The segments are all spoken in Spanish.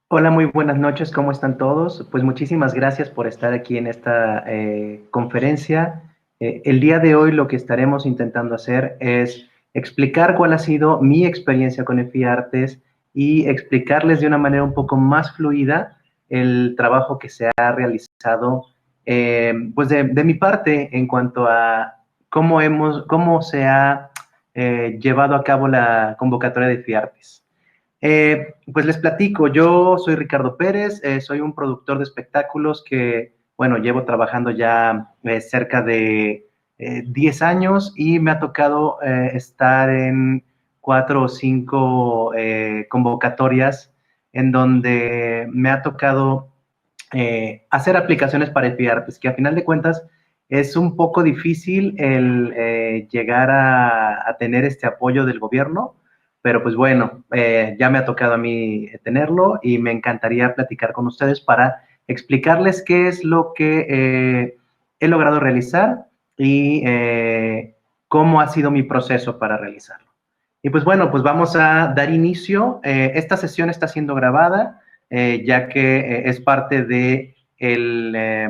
Hola, muy buenas noches, ¿cómo están todos? Pues muchísimas gracias por estar aquí en esta conferencia. El día de hoy lo que estaremos intentando hacer es explicar cuál ha sido mi experiencia con EFIARTES y explicarles de una manera un poco más fluida el trabajo que se ha realizado pues de mi parte en cuanto a cómo se ha llevado a cabo la convocatoria de EFIARTES. Pues les platico, yo soy Ricardo Pérez, soy un productor de espectáculos que, bueno, llevo trabajando ya cerca de 10 años y me ha tocado estar en 4 o 5 convocatorias en donde me ha tocado hacer aplicaciones para EPIARTES, que a final de cuentas es un poco difícil el llegar a tener este apoyo del gobierno, pero pues bueno, ya me ha tocado a mí tenerlo y me encantaría platicar con ustedes para explicarles qué es lo que he logrado realizar y cómo ha sido mi proceso para realizarlo. Y pues bueno, pues vamos a dar inicio. Esta sesión está siendo grabada, ya que es parte de eh,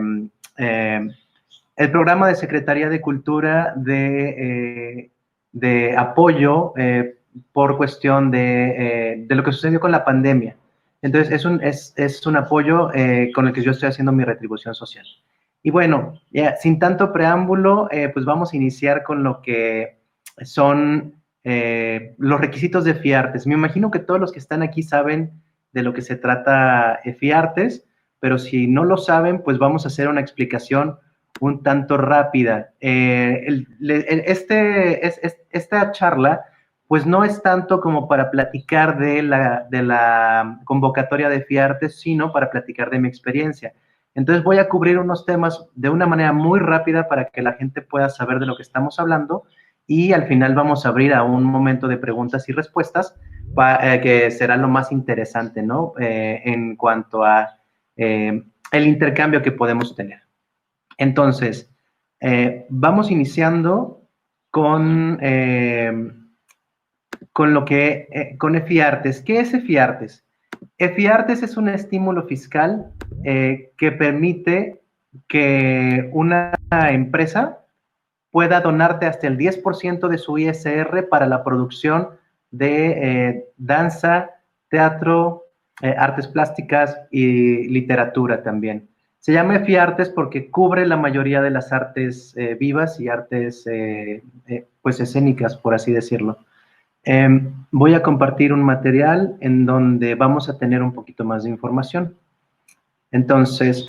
el programa de Secretaría de Cultura de apoyo por cuestión de lo que sucedió con la pandemia. Entonces, es un apoyo con el que yo estoy haciendo mi retribución social. Y bueno, sin tanto preámbulo, pues vamos a iniciar con lo que son los requisitos de FIARTES. Me imagino que todos los que están aquí saben de lo que se trata FIARTES, pero si no lo saben, pues vamos a hacer una explicación un tanto rápida. Esta charla, pues no es tanto como para platicar de la convocatoria de FIARTES, sino para platicar de mi experiencia. Entonces voy a cubrir unos temas de una manera muy rápida para que la gente pueda saber de lo que estamos hablando y al final vamos a abrir a un momento de preguntas y respuestas que será lo más interesante, ¿no? En cuanto a el intercambio que podemos tener. Entonces, vamos iniciando con, con EFIARTES. ¿Qué es EFIARTES? EFIARTES es un estímulo fiscal que permite que una empresa pueda donarte hasta el 10% de su ISR para la producción de danza, teatro, artes plásticas y literatura también. Se llama EFIARTES porque cubre la mayoría de las artes vivas y artes pues escénicas, por así decirlo. Voy a compartir un material en donde vamos a tener un poquito más de información. Entonces,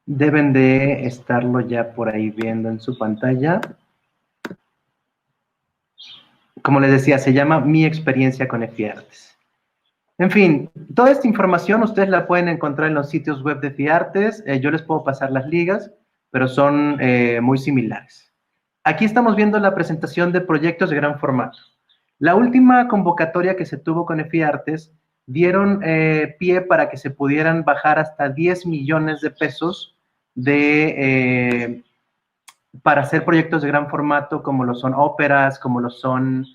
deben de estarlo ya por ahí viendo en su pantalla. Como les decía, se llama Mi experiencia con EFIARTES. En fin, toda esta información ustedes la pueden encontrar en los sitios web de EFIARTES. Yo les puedo pasar las ligas, pero son muy similares. Aquí estamos viendo la presentación de proyectos de gran formato. La última convocatoria que se tuvo con EFIARTES dieron pie para que se pudieran bajar hasta 10 millones de pesos para hacer proyectos de gran formato como lo son óperas, como lo son,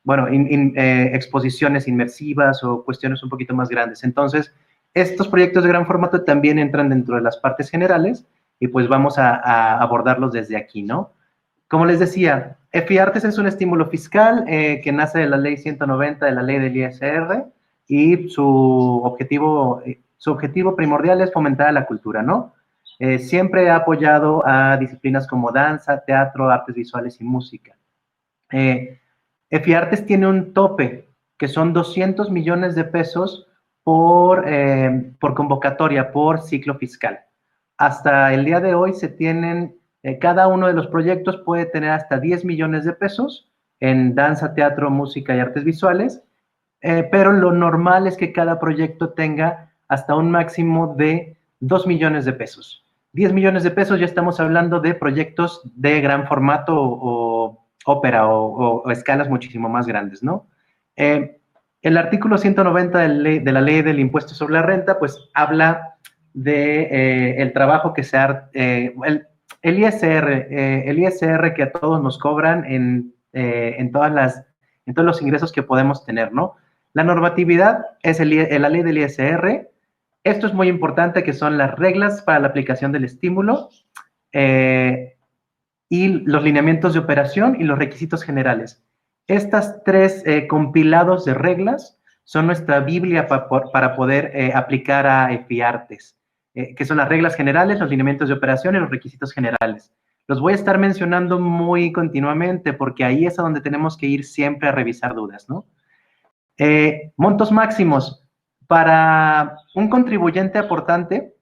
bueno, exposiciones inmersivas o cuestiones un poquito más grandes. Entonces, estos proyectos de gran formato también entran dentro de las partes generales y pues vamos a abordarlos desde aquí, ¿no? Como les decía, EFIARTES es un estímulo fiscal que nace de la ley 190 de la ley del ISR y su objetivo primordial es fomentar la cultura, ¿no? Siempre ha apoyado a disciplinas como danza, teatro, artes visuales y música. EFIARTES tiene un tope, que son 200 millones de pesos por convocatoria, por ciclo fiscal. Hasta el día de hoy se tienen, cada uno de los proyectos puede tener hasta 10 millones de pesos en danza, teatro, música y artes visuales, pero lo normal es que cada proyecto tenga hasta un máximo de 2 millones de pesos. 10 millones de pesos ya estamos hablando de proyectos de gran formato o ópera o escalas muchísimo más grandes, ¿no? El artículo 190 de la ley del impuesto sobre la renta, pues habla de el trabajo que se ha, el ISR que a todos nos cobran en todos los ingresos que podemos tener, ¿no? La normatividad es la ley del ISR. Esto es muy importante, que son las reglas para la aplicación del estímulo y los lineamientos de operación y los requisitos generales. Estas tres compilados de reglas son nuestra Biblia para poder aplicar a EFIARTES, que son las reglas generales, los lineamientos de operación y los requisitos generales. Los voy a estar mencionando muy continuamente porque ahí es a donde tenemos que ir siempre a revisar dudas, ¿no? Montos máximos. Para un contribuyente aportante,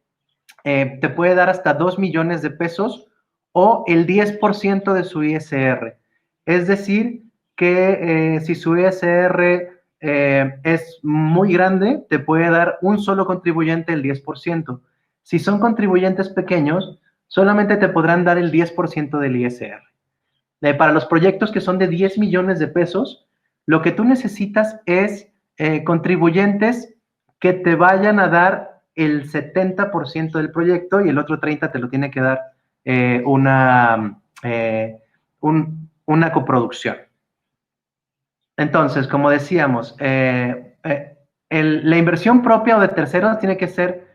te puede dar hasta 2 millones de pesos o el 10% de su ISR. Es decir, que si su ISR es muy grande, te puede dar un solo contribuyente el 10%. Si son contribuyentes pequeños, solamente te podrán dar el 10% del ISR. Para los proyectos que son de 10 millones de pesos, lo que tú necesitas es contribuyentes que te vayan a dar el 70% del proyecto y el otro 30% te lo tiene que dar una coproducción. Entonces, como decíamos, la inversión propia o de terceros tiene que ser,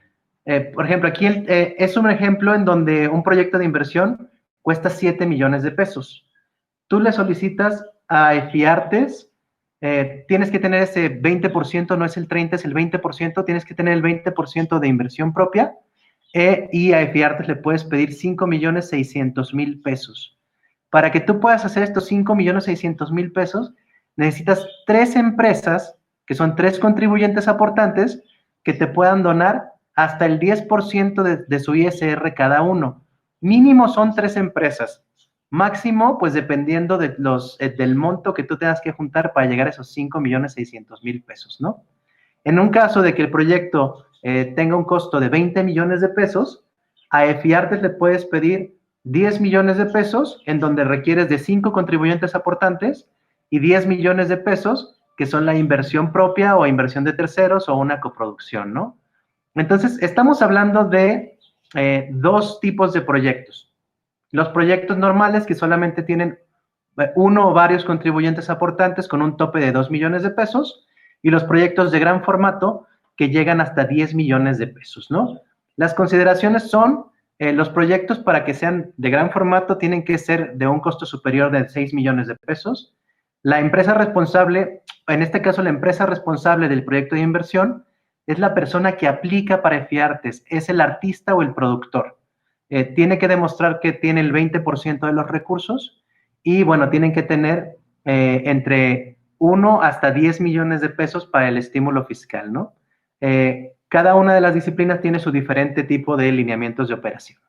por ejemplo, aquí es un ejemplo en donde un proyecto de inversión cuesta 7 millones de pesos. Tú le solicitas a EFIARTES, tienes que tener ese 20%, no es el 30%, es el 20%, tienes que tener el 20% de inversión propia y a EFIARTES le puedes pedir 5.600.000 pesos. Para que tú puedas hacer estos 5.600.000 pesos, necesitas 3 empresas, que son 3 contribuyentes aportantes, que te puedan donar hasta el 10% de su ISR cada uno. Mínimo son 3 empresas. Máximo, pues dependiendo del monto que tú tengas que juntar para llegar a esos 5.600.000 pesos, ¿no? En un caso de que el proyecto tenga un costo de 20 millones de pesos, a EFIARTES le puedes pedir 10 millones de pesos, en donde requieres de 5 contribuyentes aportantes, y 10 millones de pesos, que son la inversión propia o inversión de terceros o una coproducción, ¿no? Entonces, estamos hablando de 2 tipos de proyectos. Los proyectos normales, que solamente tienen uno o varios contribuyentes aportantes con un tope de 2 millones de pesos, y los proyectos de gran formato que llegan hasta 10 millones de pesos, ¿no? Las consideraciones son, los proyectos para que sean de gran formato tienen que ser de un costo superior de 6 millones de pesos. La empresa responsable, en este caso la empresa responsable del proyecto de inversión, es la persona que aplica para EFIARTES, es el artista o el productor. Tiene que demostrar que tiene el 20% de los recursos y, bueno, tienen que tener entre 1 hasta 10 millones de pesos para el estímulo fiscal, ¿no? Cada una de las disciplinas tiene su diferente tipo de lineamientos de operación.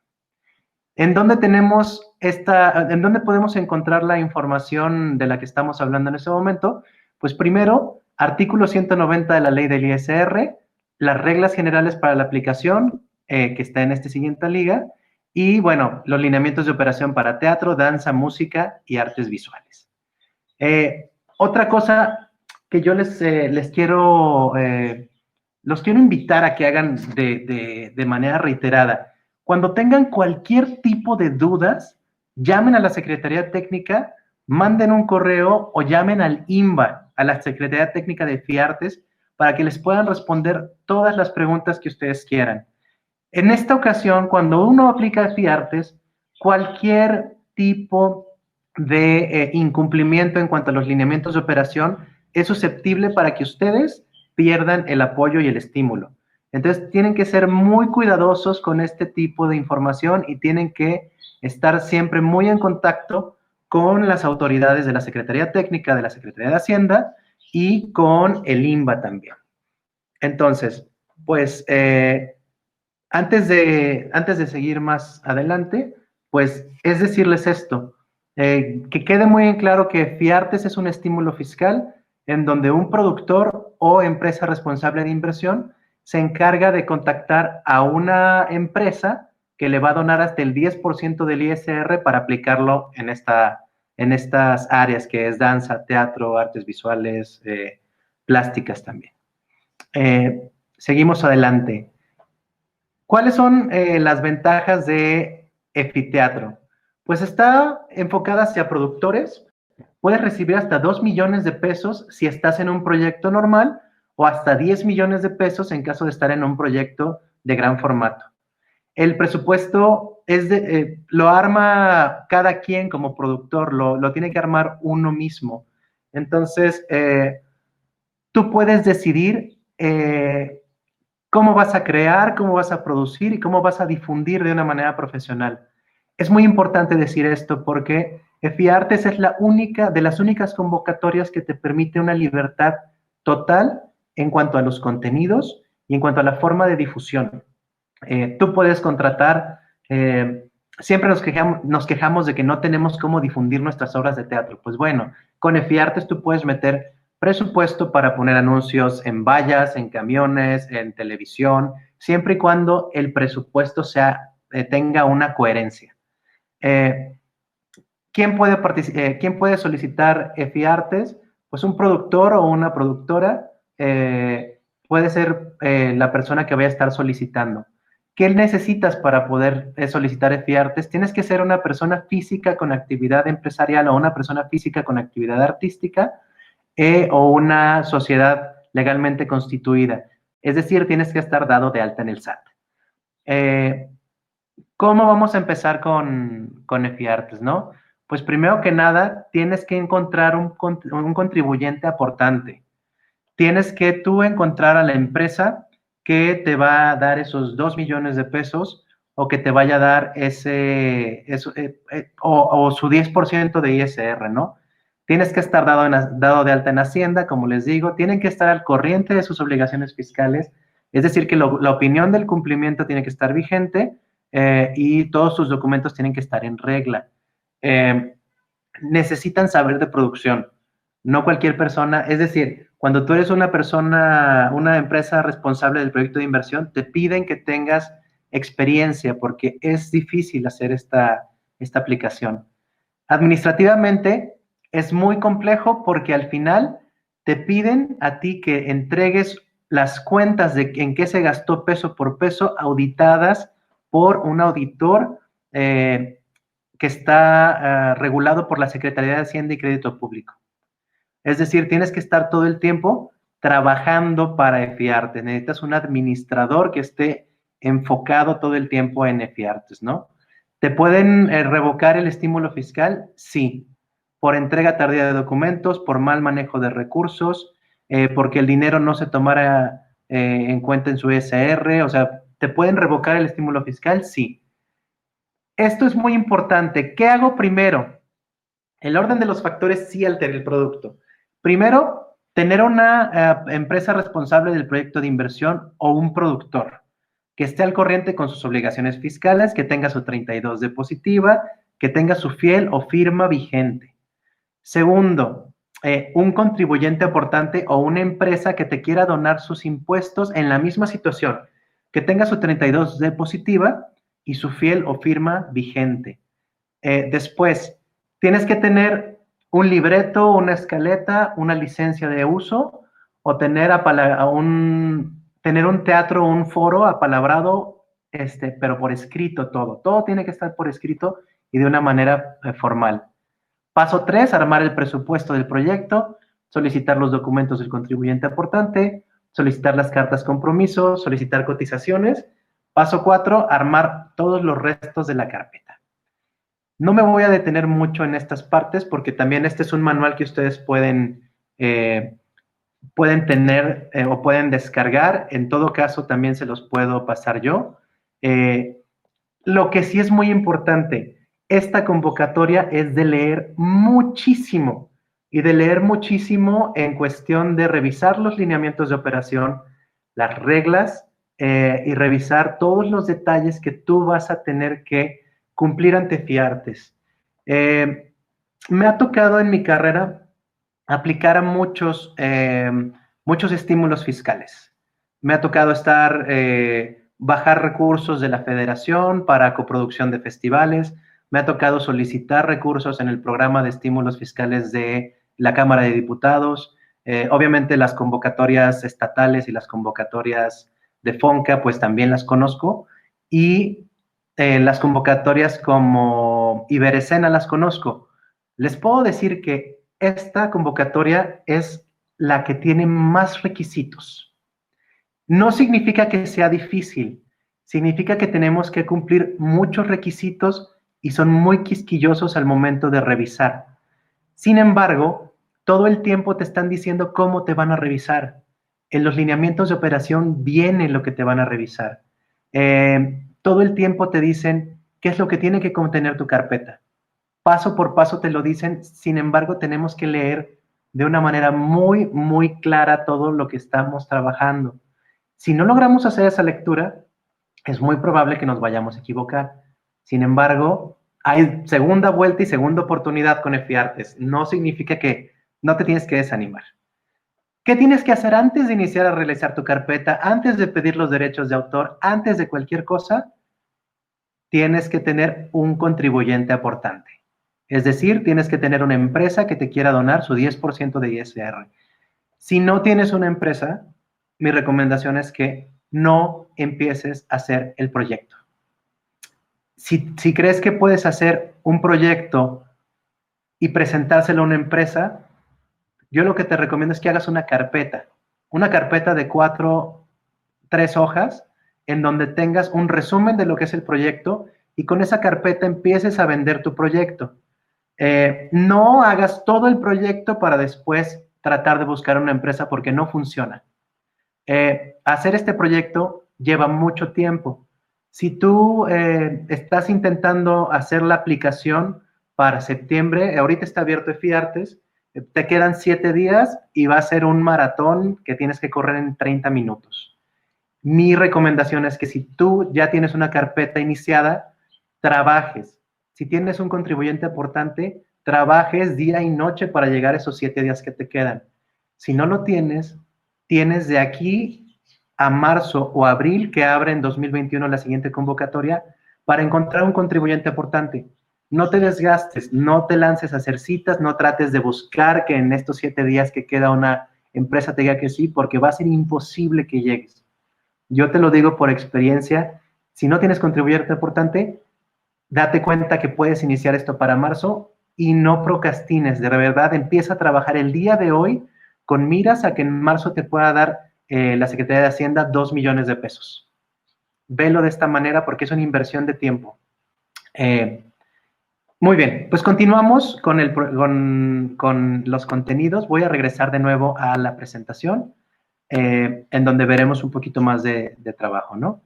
¿En dónde en dónde podemos encontrar la información de la que estamos hablando en este momento? Pues primero, artículo 190 de la ley del ISR, las reglas generales para la aplicación, que está en esta siguiente liga, y, bueno, los lineamientos de operación para teatro, danza, música y artes visuales. Otra cosa que yo los quiero invitar a que hagan de manera reiterada. Cuando tengan cualquier tipo de dudas, llamen a la Secretaría Técnica, manden un correo o llamen al INBA, a la Secretaría Técnica de FIARTES, para que les puedan responder todas las preguntas que ustedes quieran. En esta ocasión, cuando uno aplica FIARTES, cualquier tipo de incumplimiento en cuanto a los lineamientos de operación es susceptible para que ustedes pierdan el apoyo y el estímulo. Entonces, tienen que ser muy cuidadosos con este tipo de información y tienen que estar siempre muy en contacto con las autoridades de la Secretaría Técnica, de la Secretaría de Hacienda y con el INBA también. Entonces, pues, antes de seguir más adelante, pues es decirles esto, que quede muy en claro que FIARTES es un estímulo fiscal en donde un productor o empresa responsable de inversión se encarga de contactar a una empresa que le va a donar hasta el 10% del ISR para aplicarlo en estas áreas que es danza, teatro, artes visuales, plásticas también. Seguimos adelante. ¿Cuáles son las ventajas de Efiteatro? Pues está enfocada hacia productores, Puedes recibir hasta 2 millones de pesos si estás en un proyecto normal o hasta 10 millones de pesos en caso de estar en un proyecto de gran formato. El presupuesto lo arma cada quien como productor, lo tiene que armar uno mismo. Entonces, tú puedes decidir cómo vas a crear, cómo vas a producir y cómo vas a difundir de una manera profesional. Es muy importante decir esto porque FIARTES es la única, de las únicas convocatorias que te permite una libertad total en cuanto a los contenidos y en cuanto a la forma de difusión. Tú puedes contratar, siempre nos quejamos de que no tenemos cómo difundir nuestras obras de teatro. Pues bueno, con FIARTES tú puedes meter presupuesto para poner anuncios en vallas, en camiones, en televisión, siempre y cuando el presupuesto tenga una coherencia. ¿Quién puede solicitar FIARTES? Pues un productor o una productora puede ser la persona que vaya a estar solicitando. ¿Qué necesitas para poder solicitar FIARTES? Tienes que ser una persona física con actividad empresarial o una persona física con actividad artística o una sociedad legalmente constituida. Es decir, tienes que estar dado de alta en el SAT. ¿Cómo vamos a empezar con FIARTES, no? Pues primero que nada, tienes que encontrar un contribuyente aportante. Tienes que tú encontrar a la empresa que te va a dar esos 2 millones de pesos o que te vaya a dar o su 10% de ISR, ¿no? Tienes que estar dado de alta en Hacienda, como les digo, tienen que estar al corriente de sus obligaciones fiscales, es decir, que la opinión del cumplimiento tiene que estar vigente y todos sus documentos tienen que estar en regla. Necesitan saber de producción, no cualquier persona, es decir, cuando tú eres una persona, una empresa responsable del proyecto de inversión, te piden que tengas experiencia porque es difícil hacer esta aplicación. Administrativamente es muy complejo porque al final te piden a ti que entregues las cuentas de en qué se gastó peso por peso auditadas por un auditor que está regulado por la Secretaría de Hacienda y Crédito Público. Es decir, tienes que estar todo el tiempo trabajando para FIARTES. Necesitas un administrador que esté enfocado todo el tiempo en FIARTES, ¿no? ¿Te pueden revocar el estímulo fiscal? Sí. Por entrega tardía de documentos, por mal manejo de recursos, porque el dinero no se tomara en cuenta en su ISR. O sea, ¿te pueden revocar el estímulo fiscal? Sí. Esto es muy importante. ¿Qué hago primero? El orden de los factores sí altera el producto. Primero, tener una empresa responsable del proyecto de inversión o un productor que esté al corriente con sus obligaciones fiscales, que tenga su 32 de positiva, que tenga su fiel o firma vigente. Segundo, un contribuyente aportante o una empresa que te quiera donar sus impuestos en la misma situación, que tenga su 32 de positiva y su fiel o firma vigente. Después, tienes que tener un libreto, una escaleta, una licencia de uso o tener un teatro, un foro apalabrado, pero por escrito todo. Todo tiene que estar por escrito y de una manera formal. Paso 3, armar el presupuesto del proyecto, solicitar los documentos del contribuyente aportante, solicitar las cartas compromiso, solicitar cotizaciones. Paso 4, armar todos los restos de la carpeta. No me voy a detener mucho en estas partes porque también este es un manual que ustedes pueden tener o pueden descargar. En todo caso, también se los puedo pasar yo. Lo que sí es muy importante, esta convocatoria es de leer muchísimo y de leer muchísimo en cuestión de revisar los lineamientos de operación, las reglas y revisar todos los detalles que tú vas a tener que cumplir ante FIARTES. Me ha tocado en mi carrera aplicar a muchos estímulos fiscales. Me ha tocado bajar recursos de la federación para coproducción de festivales. Me ha tocado solicitar recursos en el programa de estímulos fiscales de la Cámara de Diputados. Obviamente las convocatorias estatales y las convocatorias de FONCA, pues también las conozco. Y las convocatorias como Iberescena las conozco. Les puedo decir que esta convocatoria es la que tiene más requisitos. No significa que sea difícil, significa que tenemos que cumplir muchos requisitos y son muy quisquillosos al momento de revisar. Sin embargo, todo el tiempo te están diciendo cómo te van a revisar. En los lineamientos de operación viene lo que te van a revisar. Todo el tiempo te dicen qué es lo que tiene que contener tu carpeta. Paso por paso te lo dicen, sin embargo, tenemos que leer de una manera muy, muy clara todo lo que estamos trabajando. Si no logramos hacer esa lectura, es muy probable que nos vayamos a equivocar. Sin embargo, hay segunda vuelta y segunda oportunidad con EFIARTES. No significa que no te tienes que desanimar. ¿Qué tienes que hacer antes de iniciar a realizar tu carpeta, antes de pedir los derechos de autor, antes de cualquier cosa? Tienes que tener un contribuyente aportante. Es decir, tienes que tener una empresa que te quiera donar su 10% de ISR. Si no tienes una empresa, mi recomendación es que no empieces a hacer el proyecto. Si crees que puedes hacer un proyecto y presentárselo a una empresa, yo lo que te recomiendo es que hagas una carpeta de 3 hojas, en donde tengas un resumen de lo que es el proyecto y con esa carpeta empieces a vender tu proyecto. No hagas todo el proyecto para después tratar de buscar una empresa porque no funciona. Hacer este proyecto lleva mucho tiempo. Si tú estás intentando hacer la aplicación para septiembre, ahorita está abierto EFIARTES, te quedan 7 días y va a ser un maratón que tienes que correr en 30 minutos. Mi recomendación es que si tú ya tienes una carpeta iniciada, trabajes. Si tienes un contribuyente aportante, trabajes día y noche para llegar a esos 7 días que te quedan. Si no lo tienes, tienes de aquí a marzo o abril, que abre en 2021 la siguiente convocatoria, para encontrar un contribuyente aportante. No te desgastes, no te lances a hacer citas, no trates de buscar que en estos 7 días que queda una empresa te diga que sí, porque va a ser imposible que llegues. Yo te lo digo por experiencia, si no tienes contribuyente aportante, date cuenta que puedes iniciar esto para marzo y no procrastines, de verdad empieza a trabajar el día de hoy con miras a que en marzo te pueda dar la Secretaría de Hacienda 2 millones de pesos. Velo de esta manera porque es una inversión de tiempo. Muy bien, pues continuamos con los contenidos. Voy a regresar de nuevo a la presentación, en donde veremos un poquito más de trabajo, ¿no?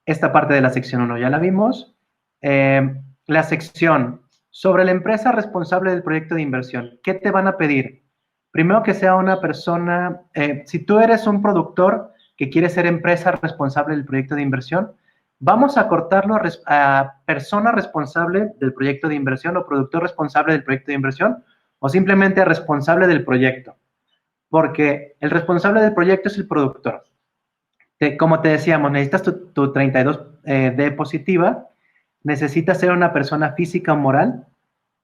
Esta parte de la sección 1 ya la vimos. La sección sobre la empresa responsable del proyecto de inversión. ¿Qué te van a pedir? Primero que sea una persona, si tú eres un productor que quiere ser empresa responsable del proyecto de inversión, vamos a cortarlo a persona responsable del proyecto de inversión o productor responsable del proyecto de inversión o simplemente a responsable del proyecto, porque el responsable del proyecto es el productor. Como te decíamos, necesitas tu 32D positiva, necesitas ser una persona física o moral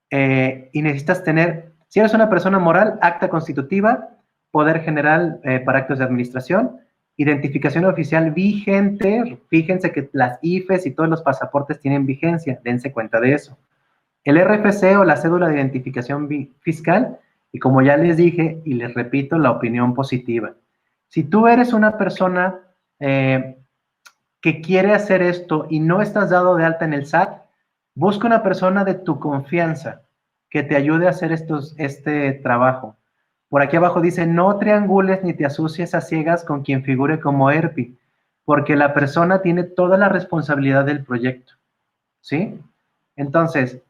y necesitas tener, si eres una persona moral, acta constitutiva, poder general para actos de administración, identificación oficial vigente. Fíjense que las IFES y todos los pasaportes tienen vigencia, dense cuenta de eso. El RFC o la cédula de identificación fiscal, y como ya les dije y les repito, la opinión positiva. Si tú eres una persona que quiere hacer esto y no estás dado de alta en el SAT, busca una persona de tu confianza que te ayude a hacer este trabajo. Por aquí abajo dice, no triangules ni te asocies a ciegas con quien figure como ERPI, porque la persona tiene toda la responsabilidad del proyecto, ¿sí? Entonces,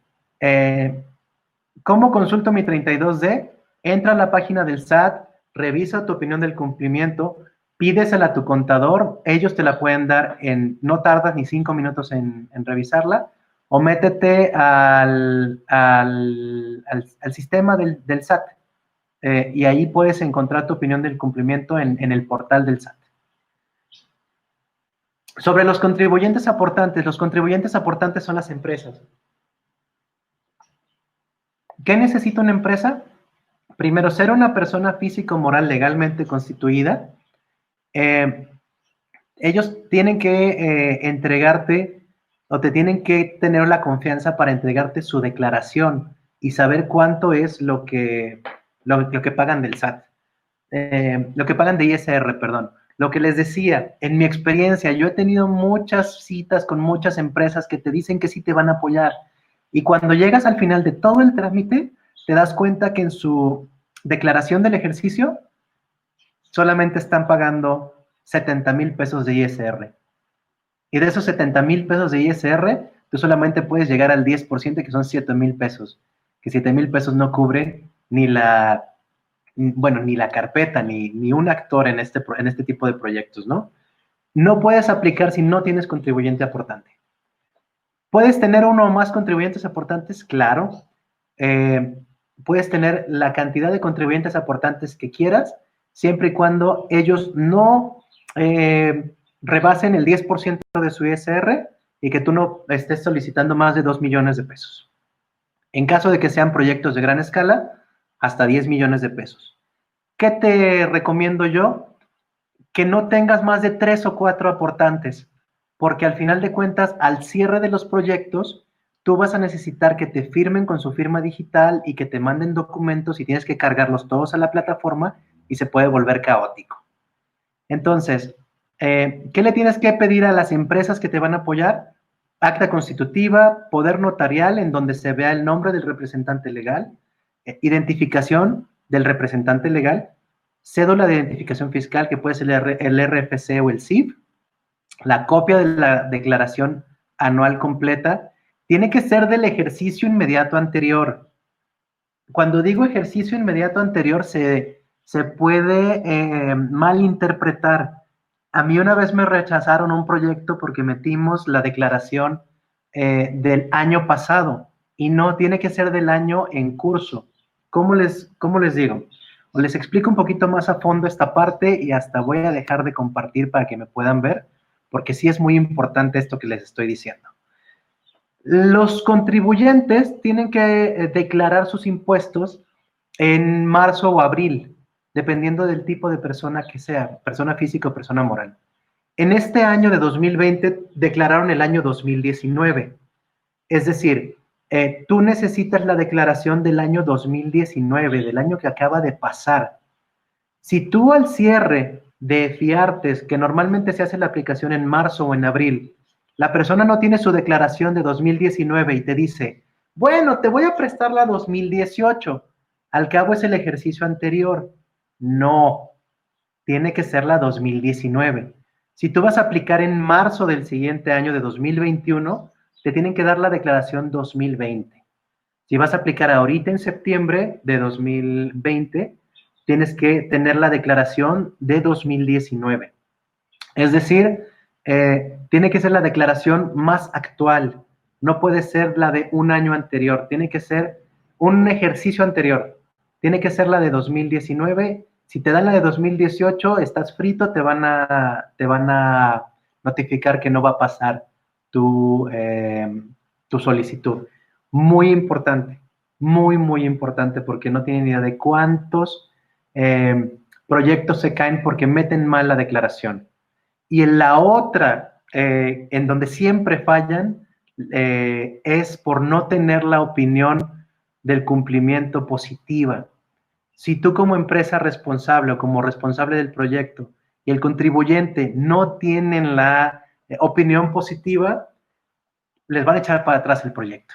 ¿cómo consulto mi 32D? Entra a la página del SAT, revisa tu opinión del cumplimiento, pídesela a tu contador, ellos te la pueden dar no tardas ni 5 minutos en revisarla, o métete al sistema del SAT, y ahí puedes encontrar tu opinión del cumplimiento en el portal del SAT. Sobre los contribuyentes aportantes son las empresas. ¿Qué necesita una empresa? Primero, ser una persona física o moral legalmente constituida. Ellos tienen que entregarte o te tienen que tener la confianza para entregarte su declaración. y saber cuánto es lo que pagan del SAT, lo que pagan de ISR, perdón. Lo que les decía, en mi experiencia, yo he tenido muchas citas con muchas empresas que te dicen que sí te van a apoyar. Y cuando llegas al final de todo el trámite, te das cuenta que en su declaración del ejercicio solamente están pagando 70,000 pesos de ISR. Y de esos 70,000 pesos de ISR, tú solamente puedes llegar al 10%, que son 7,000 pesos. Que 7,000 pesos no cubre ni ni la carpeta, ni un actor en este tipo de proyectos, ¿no? No puedes aplicar si no tienes contribuyente aportante. ¿Puedes tener uno o más contribuyentes aportantes? Claro. Eh, puedes tener la cantidad de contribuyentes aportantes que quieras, siempre y cuando ellos no rebasen el 10% de su ISR y que tú no estés solicitando más de 2 millones de pesos. En caso de que sean proyectos de gran escala, hasta 10 millones de pesos. ¿Qué te recomiendo yo? Que no tengas más de 3 o 4 aportantes, porque al final de cuentas, al cierre de los proyectos, tú vas a necesitar que te firmen con su firma digital y que te manden documentos y tienes que cargarlos todos a la plataforma y se puede volver caótico. Entonces, ¿qué le tienes que pedir a las empresas que te van a apoyar? Acta constitutiva, poder notarial en donde se vea el nombre del representante legal, identificación del representante legal, cédula de identificación fiscal, que puede ser el RFC o el CIF, la copia de la declaración anual completa, tiene que ser del ejercicio inmediato anterior. Cuando digo ejercicio inmediato anterior, se puede malinterpretar. A mí una vez me rechazaron un proyecto porque metimos la declaración del año pasado y no tiene que ser del año en curso. ¿Cómo les digo? O les explico un poquito más a fondo esta parte y hasta voy a dejar de compartir para que me puedan ver, porque sí es muy importante esto que les estoy diciendo. Los contribuyentes tienen que declarar sus impuestos en marzo o abril, dependiendo del tipo de persona que sea, persona física o persona moral. En este año de 2020 declararon el año 2019. Es decir, tú necesitas la declaración del año 2019, del año que acaba de pasar. Si tú al cierre de FIARTES, que normalmente se hace la aplicación en marzo o en abril, la persona no tiene su declaración de 2019 y te dice, bueno, te voy a prestar la 2018, al cabo es el ejercicio anterior. No, tiene que ser la 2019. Si tú vas a aplicar en marzo del siguiente año de 2021, te tienen que dar la declaración 2020. Si vas a aplicar ahorita en septiembre de 2020, tienes que tener la declaración de 2019. Es decir, tiene que ser la declaración más actual. No puede ser la de un año anterior. Tiene que ser un ejercicio anterior. Tiene que ser la de 2019. Si te dan la de 2018, estás frito, te van a notificar que no va a pasar tu solicitud. Muy importante, muy importante, porque no tienen idea de cuántos proyectos se caen porque meten mal la declaración. Y en la otra, en donde siempre fallan, es por no tener la opinión del cumplimiento positiva. Si tú como empresa responsable o como responsable del proyecto y el contribuyente no tienen la opinión positiva, les van a echar para atrás el proyecto.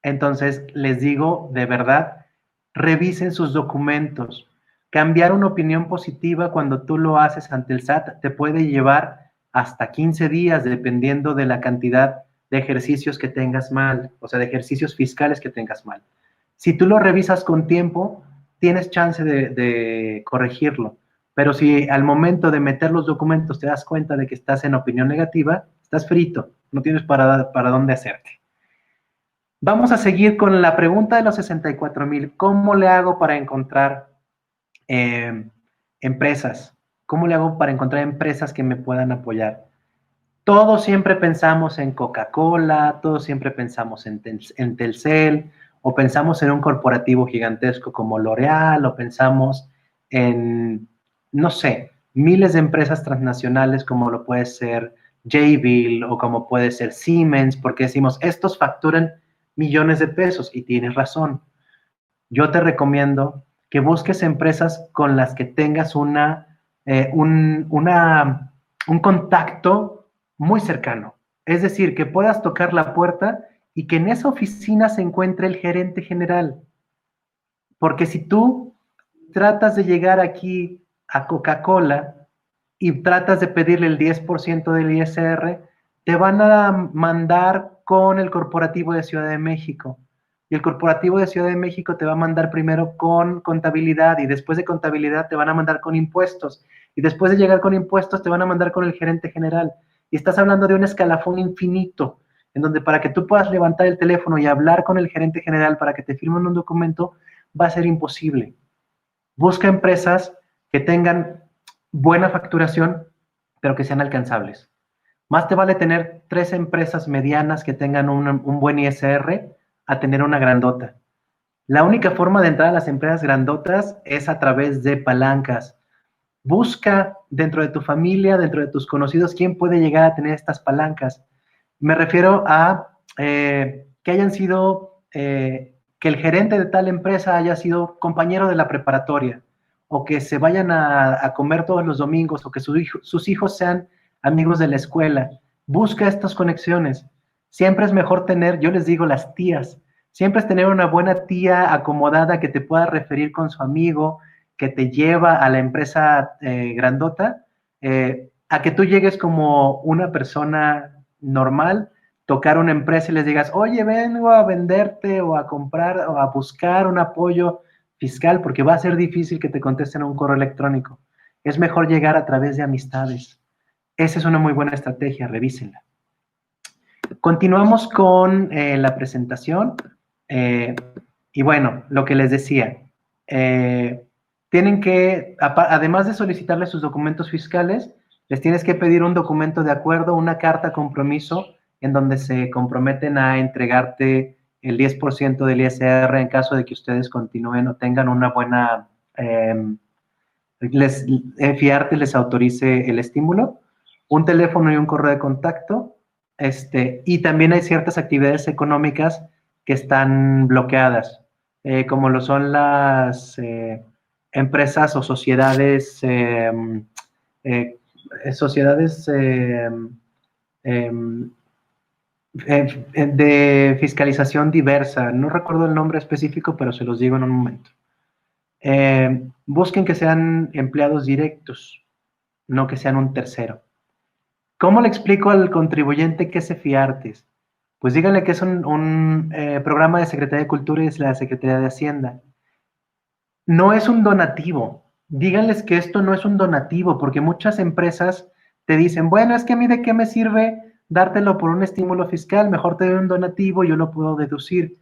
Entonces, les digo, de verdad, revisen sus documentos. Cambiar una opinión positiva cuando tú lo haces ante el SAT te puede llevar hasta 15 días, dependiendo de la cantidad de ejercicios que tengas mal, o sea, de ejercicios fiscales que tengas mal. Si tú lo revisas con tiempo, tienes chance de corregirlo. Pero si al momento de meter los documentos te das cuenta de que estás en opinión negativa, estás frito, no tienes para dónde hacerte. Vamos a seguir con la pregunta de los 64,000. ¿Cómo le hago para encontrar empresas? ¿Cómo le hago para encontrar empresas que me puedan apoyar? Todos siempre pensamos en Coca-Cola, todos siempre pensamos en Telcel, o pensamos en un corporativo gigantesco como L'Oreal, o pensamos en, no sé, miles de empresas transnacionales como lo puede ser Jabil o como puede ser Siemens, porque decimos, estos facturan millones de pesos, y tienes razón. Yo te recomiendo que busques empresas con las que tengas un contacto muy cercano. Es decir, que puedas tocar la puerta y que en esa oficina se encuentre el gerente general. Porque si tú tratas de llegar aquí a Coca-Cola y tratas de pedirle el 10% del ISR, te van a mandar con el corporativo de Ciudad de México. Y el corporativo de Ciudad de México te va a mandar primero con contabilidad, y después de contabilidad te van a mandar con impuestos. Y después de llegar con impuestos te van a mandar con el gerente general. Y estás hablando de un escalafón infinito, en donde para que tú puedas levantar el teléfono y hablar con el gerente general para que te firmen un documento, va a ser imposible. Busca empresas que tengan buena facturación, pero que sean alcanzables. Más te vale tener 3 empresas medianas que tengan un buen ISR a tener una grandota. La única forma de entrar a las empresas grandotas es a través de palancas. Busca dentro de tu familia, dentro de tus conocidos, quién puede llegar a tener estas palancas. Me refiero a que hayan sido, que el gerente de tal empresa haya sido compañero de la preparatoria, o que se vayan a comer todos los domingos, o que sus hijos sean amigos de la escuela. Busca estas conexiones. Siempre es mejor tener, yo les digo, las tías. Siempre es tener una buena tía acomodada que te pueda referir con su amigo, que te lleva a la empresa grandota, a que tú llegues como una persona normal, tocar una empresa y les digas, oye, vengo a venderte o a comprar o a buscar un apoyo fiscal, porque va a ser difícil que te contesten a un correo electrónico. Es mejor llegar a través de amistades. Esa es una muy buena estrategia, revísenla. Continuamos con la presentación. Y bueno, lo que les decía, tienen que, además de solicitarles sus documentos fiscales, les tienes que pedir un documento de acuerdo, una carta compromiso, en donde se comprometen a entregarte el 10% del ISR en caso de que ustedes continúen o tengan una buena, FIARTE les autorice el estímulo, un teléfono y un correo de contacto, y también hay ciertas actividades económicas que están bloqueadas, como lo son las empresas o sociedades, sociedades de fiscalización diversa. No recuerdo el nombre específico, pero se los digo en un momento. Busquen que sean empleados directos, no que sean un tercero. ¿Cómo le explico al contribuyente qué es FIARTES? Pues díganle que es un programa de Secretaría de Cultura y de la Secretaría de Hacienda. No es un donativo. Díganles que esto no es un donativo, porque muchas empresas te dicen, bueno, es que a mí de qué me sirve dártelo por un estímulo fiscal, mejor te doy un donativo y yo lo puedo deducir.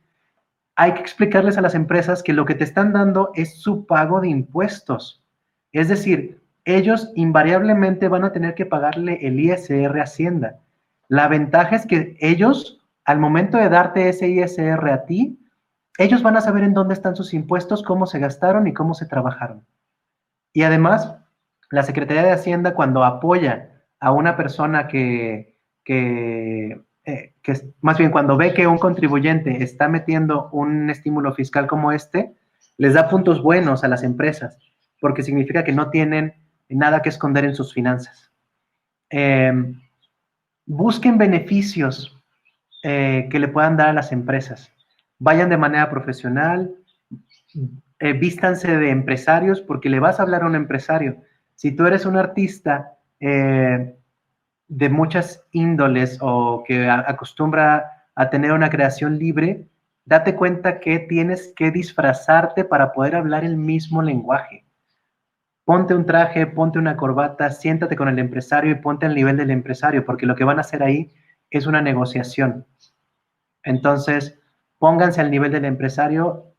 Hay que explicarles a las empresas que lo que te están dando es su pago de impuestos. Es decir, ellos invariablemente van a tener que pagarle el ISR a Hacienda. La ventaja es que ellos, al momento de darte ese ISR a ti, ellos van a saber en dónde están sus impuestos, cómo se gastaron y cómo se trabajaron. Y además, la Secretaría de Hacienda, cuando apoya a una persona más bien cuando ve que un contribuyente está metiendo un estímulo fiscal como este, les da puntos buenos a las empresas, porque significa que no tienen nada que esconder en sus finanzas. Busquen beneficios que le puedan dar a las empresas. Vayan de manera profesional, vístanse de empresarios, porque le vas a hablar a un empresario. Si tú eres un artista de muchas índoles o que acostumbra a tener una creación libre, date cuenta que tienes que disfrazarte para poder hablar el mismo lenguaje. Ponte un traje, ponte una corbata, siéntate con el empresario y ponte al nivel del empresario, porque lo que van a hacer ahí es una negociación. Entonces, pónganse al nivel del empresario,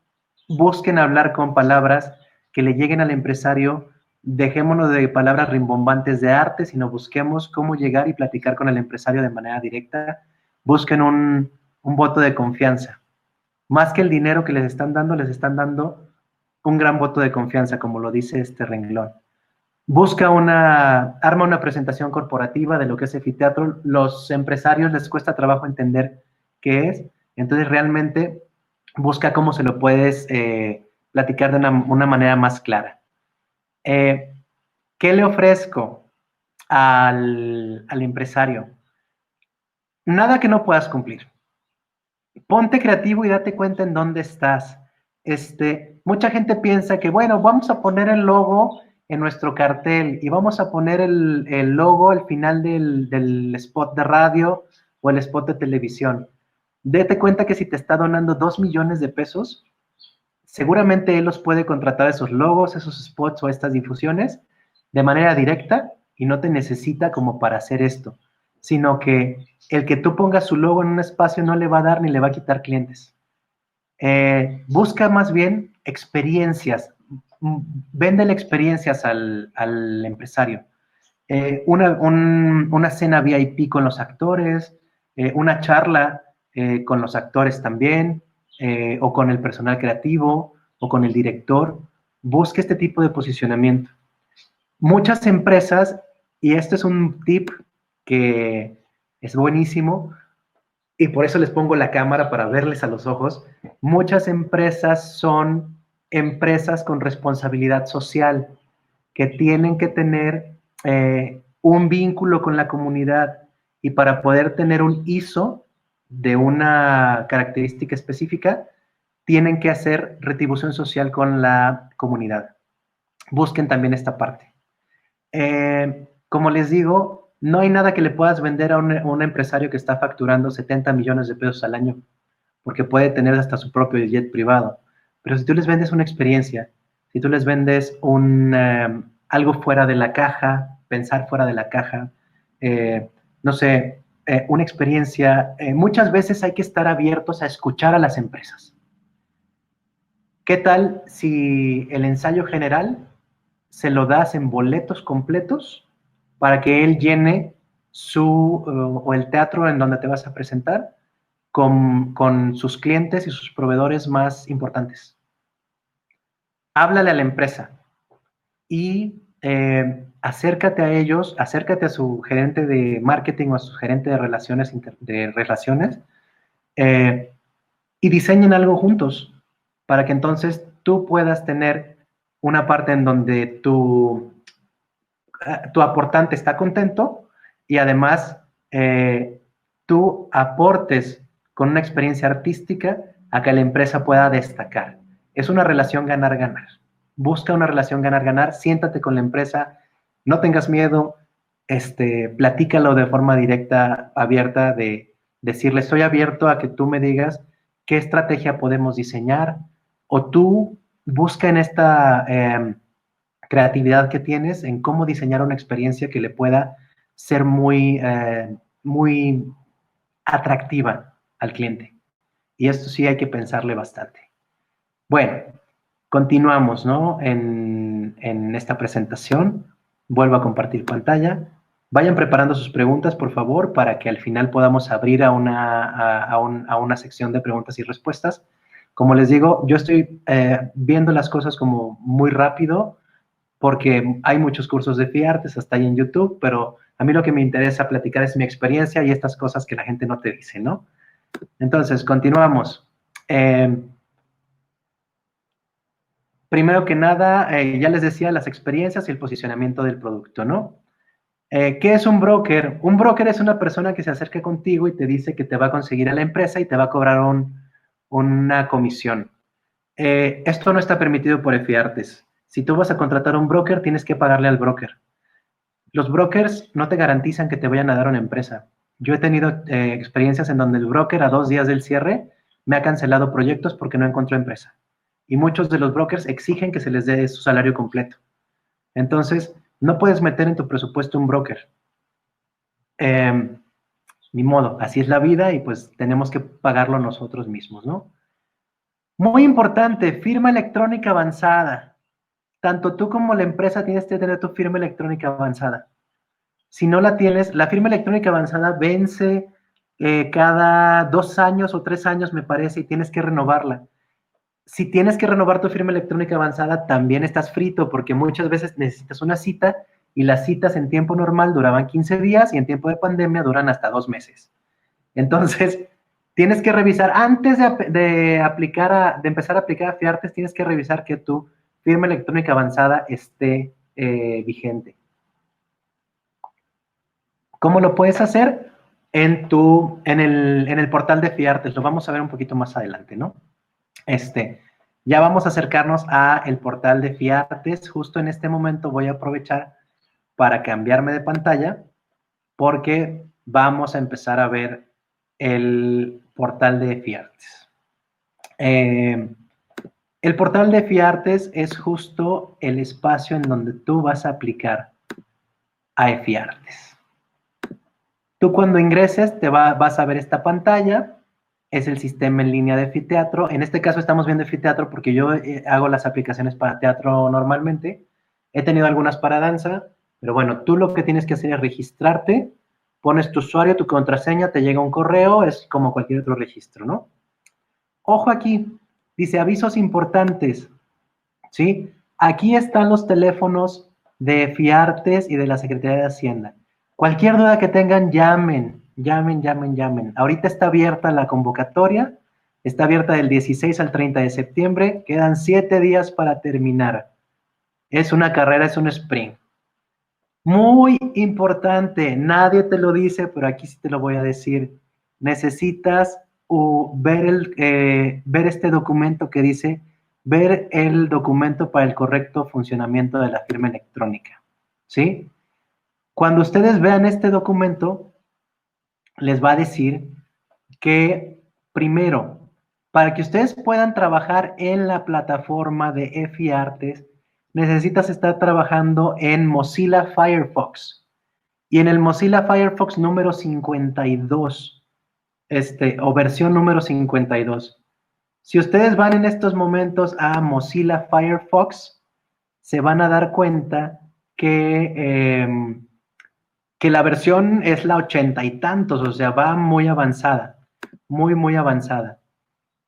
busquen hablar con palabras que le lleguen al empresario, dejémonos de palabras rimbombantes de arte, sino busquemos cómo llegar y platicar con el empresario de manera directa. Busquen un voto de confianza. Más que el dinero que les están dando un gran voto de confianza, como lo dice este renglón. Arma una presentación corporativa de lo que es Efiteatro. Los empresarios les cuesta trabajo entender qué es. Entonces, realmente busca cómo se lo puedes platicar de una manera más clara. ¿Qué le ofrezco al empresario? Nada que no puedas cumplir. Ponte creativo y date cuenta en dónde estás. Mucha gente piensa que, bueno, vamos a poner el logo en nuestro cartel y vamos a poner el logo al final del spot de radio o el spot de televisión. Date cuenta que si te está donando 2 millones de pesos, seguramente él los puede contratar esos logos, esos spots o estas difusiones de manera directa y no te necesita como para hacer esto, sino que el que tú pongas su logo en un espacio no le va a dar ni le va a quitar clientes. Busca más bien experiencias, véndele experiencias al empresario. Una cena VIP con los actores, una charla con los actores también, o con el personal creativo, o con el director. Busque este tipo de posicionamiento. Muchas empresas, y este es un tip que es buenísimo, y por eso les pongo la cámara para verles a los ojos, muchas empresas son empresas con responsabilidad social, que tienen que tener un vínculo con la comunidad, y para poder tener un ISO de una característica específica, tienen que hacer retribución social con la comunidad. Busquen también esta parte. Como les digo, no hay nada que le puedas vender a un empresario que está facturando 70 millones de pesos al año, porque puede tener hasta su propio jet privado. Pero si tú les vendes una experiencia, si tú les vendes algo fuera de la caja, pensar fuera de la caja, no sé, una experiencia, muchas veces hay que estar abiertos a escuchar a las empresas. ¿Qué tal si el ensayo general se lo das en boletos completos para que él llene o el teatro en donde te vas a presentar con sus clientes y sus proveedores más importantes? Háblale a la empresa y acércate a ellos, acércate a su gerente de marketing o a su gerente de relaciones, y diseñen algo juntos para que entonces tú puedas tener una parte en donde tu aportante está contento y además tú aportes con una experiencia artística a que la empresa pueda destacar. Es una relación ganar-ganar. Busca una relación ganar-ganar, siéntate con la empresa, no tengas miedo, platícalo de forma directa, abierta, de decirle, estoy abierto a que tú me digas qué estrategia podemos diseñar, o tú busca en esta creatividad que tienes en cómo diseñar una experiencia que le pueda ser muy atractiva al cliente. Y esto sí hay que pensarle bastante. Bueno, continuamos, ¿no? En esta presentación. Vuelvo a compartir pantalla. Vayan preparando sus preguntas, por favor, para que al final podamos abrir a una sección de preguntas y respuestas. Como les digo, yo estoy viendo las cosas como muy rápido, porque hay muchos cursos de FIARTES, hasta ahí en YouTube, pero a mí lo que me interesa platicar es mi experiencia y estas cosas que la gente no te dice, ¿no? Entonces, continuamos. Primero que nada, ya les decía las experiencias y el posicionamiento del producto, ¿no? ¿Qué es un broker? Un broker es una persona que se acerca contigo y te dice que te va a conseguir a la empresa y te va a cobrar una comisión. Esto no está permitido por FIARTES. Si tú vas a contratar un broker, tienes que pagarle al broker. Los brokers no te garantizan que te vayan a dar una empresa. Yo he tenido experiencias en donde el broker a 2 días del cierre me ha cancelado proyectos porque no encontró empresa. Y muchos de los brokers exigen que se les dé su salario completo. Entonces, no puedes meter en tu presupuesto un broker. Ni modo, así es la vida y pues tenemos que pagarlo nosotros mismos, ¿no? Muy importante, firma electrónica avanzada. Tanto tú como la empresa tienes que tener tu firma electrónica avanzada. Si no la tienes, la firma electrónica avanzada vence cada 2 años o 3 años, me parece, y tienes que renovarla. Si tienes que renovar tu firma electrónica avanzada, también estás frito, porque muchas veces necesitas una cita y las citas en tiempo normal duraban 15 días y en tiempo de pandemia duran hasta 2 meses. Entonces, Tienes que revisar, antes de empezar a aplicar a FIARTES, tienes que revisar que tu firma electrónica avanzada esté vigente. ¿Cómo lo puedes hacer? En el portal de FIARTES, lo vamos a ver un poquito más adelante, ¿no? Ya vamos a acercarnos al portal de FIARTES. Justo en este momento voy a aprovechar para cambiarme de pantalla porque vamos a empezar a ver el portal de FIARTES. El portal de FIARTES es justo el espacio en donde tú vas a aplicar a FIARTES. Tú cuando ingreses vas a ver esta pantalla, es el sistema en línea de Fiteatro. En este caso estamos viendo Fiteatro porque yo hago las aplicaciones para teatro normalmente. He tenido algunas para danza, pero bueno, tú lo que tienes que hacer es registrarte, pones tu usuario, tu contraseña, te llega un correo, es como cualquier otro registro, ¿no? Ojo aquí, dice avisos importantes, ¿sí? Aquí están los teléfonos de FIARTES y de la Secretaría de Hacienda. Cualquier duda que tengan, llamen. Ahorita está abierta la convocatoria, está abierta del 16 al 30 de septiembre, quedan 7 días para terminar. Es una carrera, es un sprint. Muy importante, nadie te lo dice, pero aquí sí te lo voy a decir. Necesitas ver este documento que dice ver el documento para el correcto funcionamiento de la firma electrónica, ¿sí? Cuando ustedes vean este documento, les va a decir que, primero, para que ustedes puedan trabajar en la plataforma de FIARTES, necesitas estar trabajando en Mozilla Firefox. Y en el Mozilla Firefox número 52, o versión número 52. Si ustedes van en estos momentos a Mozilla Firefox, se van a dar cuenta que la versión es la 80 y tantos, o sea, va muy avanzada, muy avanzada.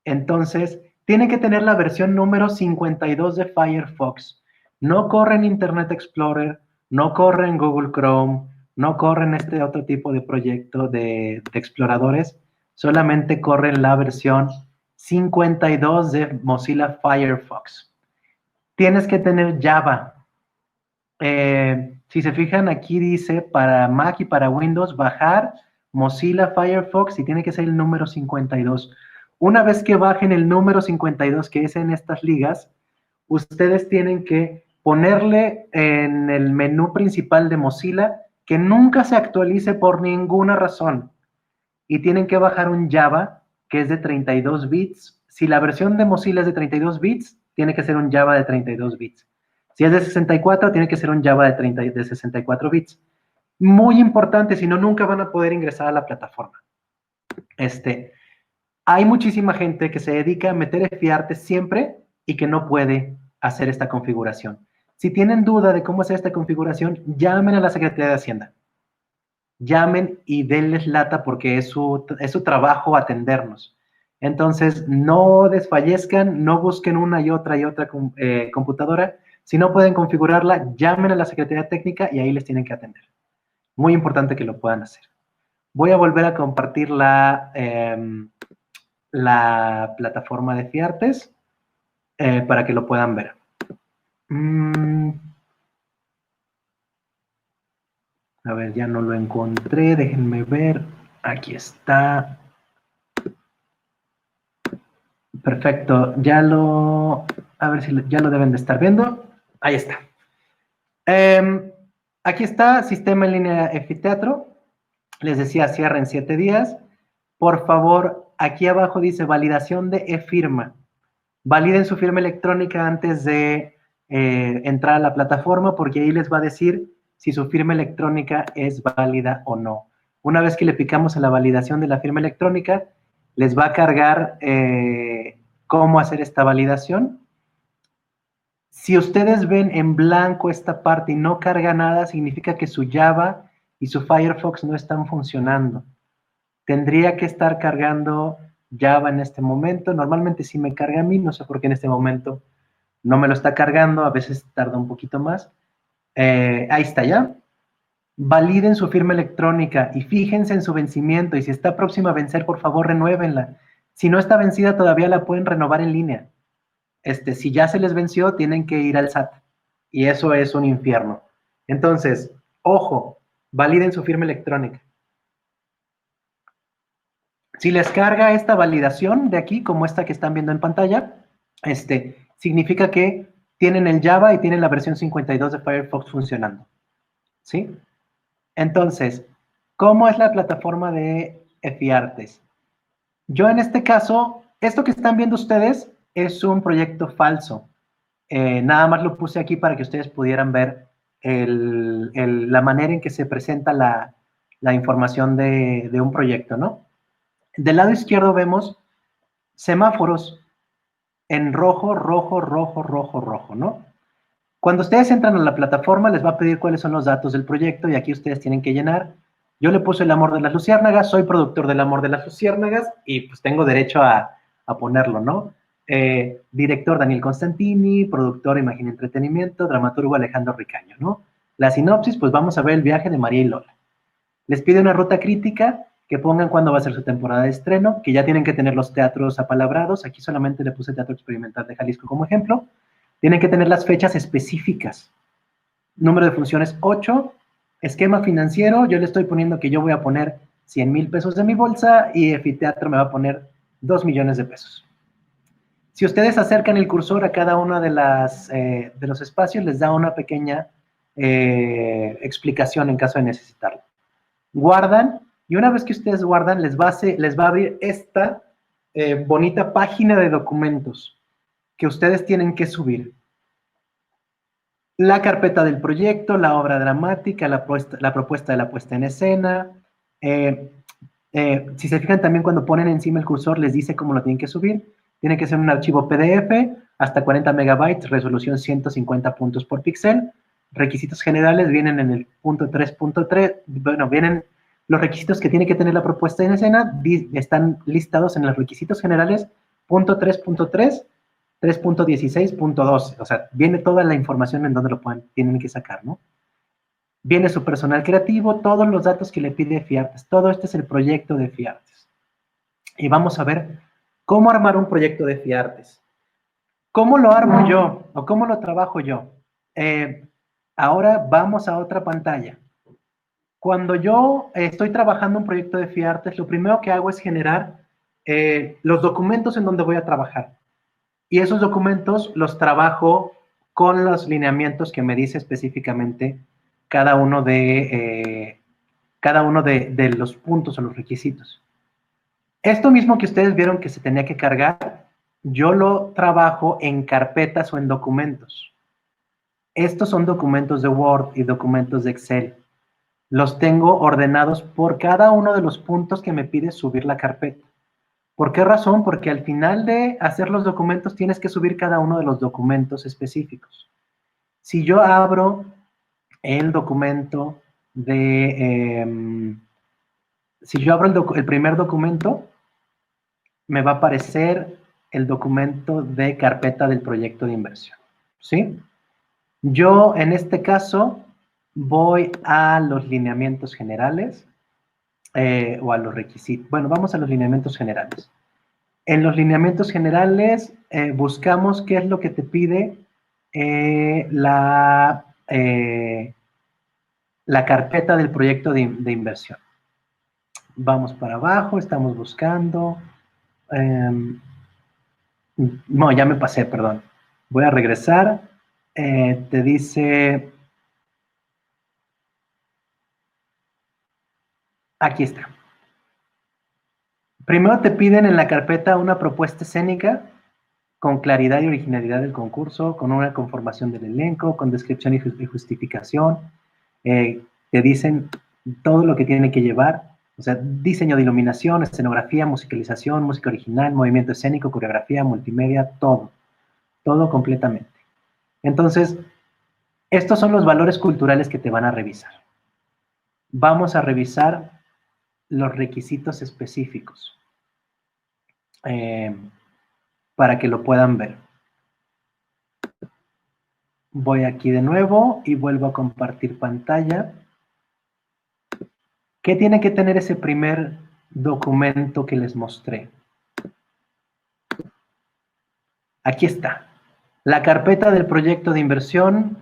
Entonces, tiene que tener la versión número 52 de Firefox. No corre en Internet Explorer, no corre en Google Chrome, no corre en este otro tipo de proyecto de exploradores, solamente corre en la versión 52 de Mozilla Firefox. Tienes que tener Java. Si se fijan, aquí dice para Mac y para Windows bajar Mozilla Firefox y tiene que ser el número 52. Una vez que bajen el número 52, que es en estas ligas, ustedes tienen que ponerle en el menú principal de Mozilla que nunca se actualice por ninguna razón. Y tienen que bajar un Java que es de 32 bits. Si la versión de Mozilla es de 32 bits, tiene que ser un Java de 32 bits. Si es de 64, tiene que ser un Java de 64 bits. Muy importante, si no, nunca van a poder ingresar a la plataforma. Hay muchísima gente que se dedica a meter FIARTES siempre y que no puede hacer esta configuración. Si tienen duda de cómo hacer esta configuración, llamen a la Secretaría de Hacienda. Llamen y denles lata porque es su trabajo atendernos. Entonces, no desfallezcan, no busquen una y otra computadora. Si no pueden configurarla, llamen a la Secretaría Técnica y ahí les tienen que atender. Muy importante que lo puedan hacer. Voy a volver a compartir la plataforma de FIARTES para que lo puedan ver. A ver, ya no lo encontré, déjenme ver. Aquí está. Perfecto, a ver si ya lo deben de estar viendo. Ahí está. Aquí está, sistema en línea Fiteatro. Les decía, cierra en 7 días. Por favor, aquí abajo dice validación de e-firma. Validen su firma electrónica antes de entrar a la plataforma porque ahí les va a decir si su firma electrónica es válida o no. Una vez que le picamos a la validación de la firma electrónica, les va a cargar cómo hacer esta validación. Si ustedes ven en blanco esta parte y no carga nada, significa que su Java y su Firefox no están funcionando. Tendría que estar cargando Java en este momento. Normalmente sí me carga a mí, no sé por qué en este momento no me lo está cargando, a veces tarda un poquito más. Ahí está ya. validen su firma electrónica y fíjense en su vencimiento, y si está próxima a vencer, por favor, renuévenla. Si no está vencida, todavía la pueden renovar en línea. Si ya se les venció, tienen que ir al SAT, y eso es un infierno. Entonces, ojo, validen su firma electrónica. Si les carga esta validación de aquí, como esta que están viendo en pantalla, significa que tienen el Java y tienen la versión 52 de Firefox funcionando, ¿sí? Entonces, ¿cómo es la plataforma de EFIARTES? Yo en este caso, esto que están viendo ustedes es un proyecto falso. Nada más lo puse aquí para que ustedes pudieran ver la manera en que se presenta la información de un proyecto, ¿no? Del lado izquierdo vemos semáforos en rojo, rojo, rojo, rojo, rojo, ¿no? Cuando ustedes entran a la plataforma, les va a pedir cuáles son los datos del proyecto y aquí ustedes tienen que llenar. Yo le puse el amor de las luciérnagas, soy productor del amor de las luciérnagas y pues tengo derecho a ponerlo, ¿no? Director Daniel Constantini, productor Imagen Entretenimiento, dramaturgo Alejandro Ricaño, ¿no? La sinopsis, pues vamos a ver el viaje de María y Lola. Les pide una ruta crítica, que pongan cuándo va a ser su temporada de estreno, que ya tienen que tener los teatros apalabrados. Aquí solamente le puse Teatro Experimental de Jalisco como ejemplo. Tienen que tener las fechas específicas. Número de funciones 8. Esquema financiero, yo le estoy poniendo que yo voy a poner 100,000 pesos de mi bolsa y Efiteatro me va a poner 2 millones de pesos. Si ustedes acercan el cursor a cada uno de los espacios, les da una pequeña explicación en caso de necesitarlo. Guardan, y una vez que ustedes guardan, les va a abrir esta bonita página de documentos que ustedes tienen que subir. La carpeta del proyecto, la obra dramática, la propuesta de la puesta en escena. Si se fijan también cuando ponen encima el cursor, les dice cómo lo tienen que subir. Tiene que ser un archivo PDF, hasta 40 megabytes, resolución 150 puntos por píxel. Requisitos generales vienen en el punto 3.3. Bueno, vienen los requisitos que tiene que tener la propuesta en escena, están listados en los requisitos generales, punto 3.3, 3.16.12. O sea, viene toda la información en donde tienen que sacar, ¿no? Viene su personal creativo, todos los datos que le pide FIARTES. Todo este es el proyecto de FIARTES. Y vamos a ver cómo armar un proyecto de FIARTES. ¿Cómo lo armo yo? ¿O cómo lo trabajo yo? Ahora vamos a otra pantalla. Cuando yo estoy trabajando un proyecto de FIARTES, lo primero que hago es generar los documentos en donde voy a trabajar. Y esos documentos los trabajo con los lineamientos que me dice específicamente cada uno de los puntos o los requisitos. Esto mismo que ustedes vieron que se tenía que cargar, yo lo trabajo en carpetas o en documentos. Estos son documentos de Word y documentos de Excel. Los tengo ordenados por cada uno de los puntos que me pide subir la carpeta. ¿Por qué razón? Porque al final de hacer los documentos tienes que subir cada uno de los documentos específicos. Si yo abro el documento si yo abro el primer documento, me va a aparecer el documento de carpeta del proyecto de inversión, ¿sí? Yo, en este caso, voy a los lineamientos generales o a los requisitos. Bueno, vamos a los lineamientos generales. En los lineamientos generales buscamos qué es lo que te pide la carpeta del proyecto de inversión. Vamos para abajo, estamos buscando. No, ya me pasé, perdón. Voy a regresar. Te dice... Aquí está. Primero te piden en la carpeta una propuesta escénica con claridad y originalidad del concurso, con una conformación del elenco, con descripción y justificación. Te dicen todo lo que tiene que llevar, o sea, diseño de iluminación, escenografía, musicalización, música original, movimiento escénico, coreografía, multimedia, todo completamente. Entonces, estos son los valores culturales que te van a revisar. Vamos a revisar los requisitos específicos para que lo puedan ver. Voy aquí de nuevo y vuelvo a compartir pantalla. ¿Qué tiene que tener ese primer documento que les mostré? Aquí está. La carpeta del proyecto de inversión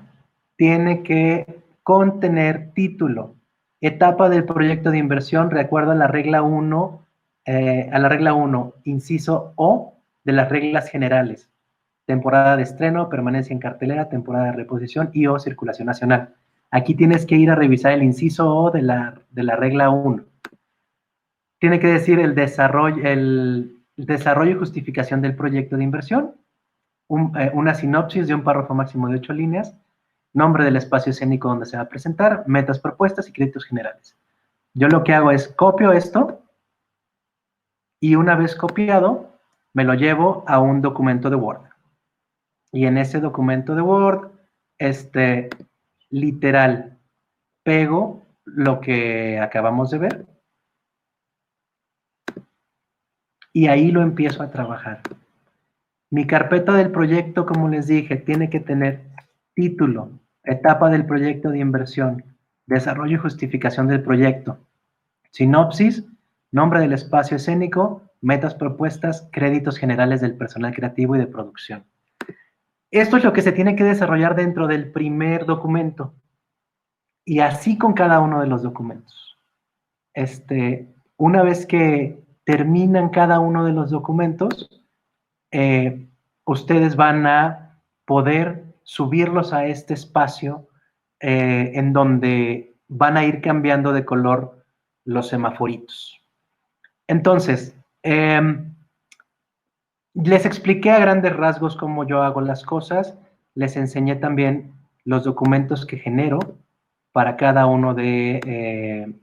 tiene que contener título, etapa del proyecto de inversión, recuerda la regla 1, a la regla 1, inciso O de las reglas generales. Temporada de estreno, permanencia en cartelera, temporada de reposición y o circulación nacional. Aquí tienes que ir a revisar el inciso O de la regla 1. Tiene que decir el desarrollo y justificación del proyecto de inversión, una sinopsis de un párrafo máximo de 8 líneas, nombre del espacio escénico donde se va a presentar, metas propuestas y créditos generales. Yo lo que hago es copio esto y una vez copiado me lo llevo a un documento de Word. Y en ese documento de Word, literal, pego lo que acabamos de ver y ahí lo empiezo a trabajar. Mi carpeta del proyecto, como les dije, tiene que tener título, etapa del proyecto de inversión, desarrollo y justificación del proyecto, sinopsis, nombre del espacio escénico, metas propuestas, créditos generales del personal creativo y de producción. Esto es lo que se tiene que desarrollar dentro del primer documento y así con cada uno de los documentos. Una vez que terminan cada uno de los documentos, ustedes van a poder subirlos a este espacio en donde van a ir cambiando de color los semaforitos. Entonces, les expliqué a grandes rasgos cómo yo hago las cosas, les enseñé también los documentos que genero para cada uno de,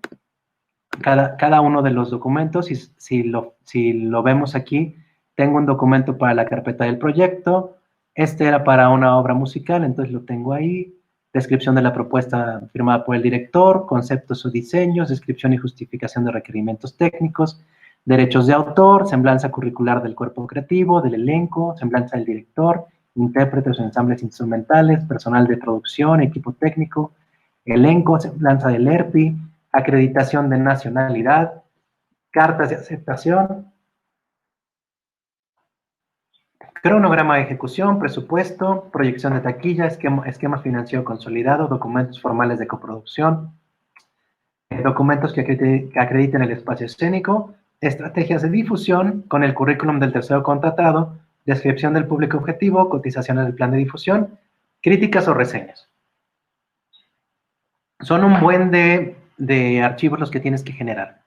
cada uno de los documentos. Si lo vemos aquí, tengo un documento para la carpeta del proyecto, este era para una obra musical, entonces lo tengo ahí, descripción de la propuesta firmada por el director, conceptos o diseños, descripción y justificación de requerimientos técnicos, derechos de autor, semblanza curricular del cuerpo creativo, del elenco, semblanza del director, intérpretes o ensambles instrumentales, personal de producción, equipo técnico, elenco, semblanza del ERPI, acreditación de nacionalidad, cartas de aceptación, cronograma de ejecución, presupuesto, proyección de taquilla, esquema financiero consolidado, documentos formales de coproducción, documentos que acrediten el espacio escénico, estrategias de difusión con el currículum del tercero contratado, descripción del público objetivo, cotizaciones del plan de difusión, críticas o reseñas. Son un buen de archivos los que tienes que generar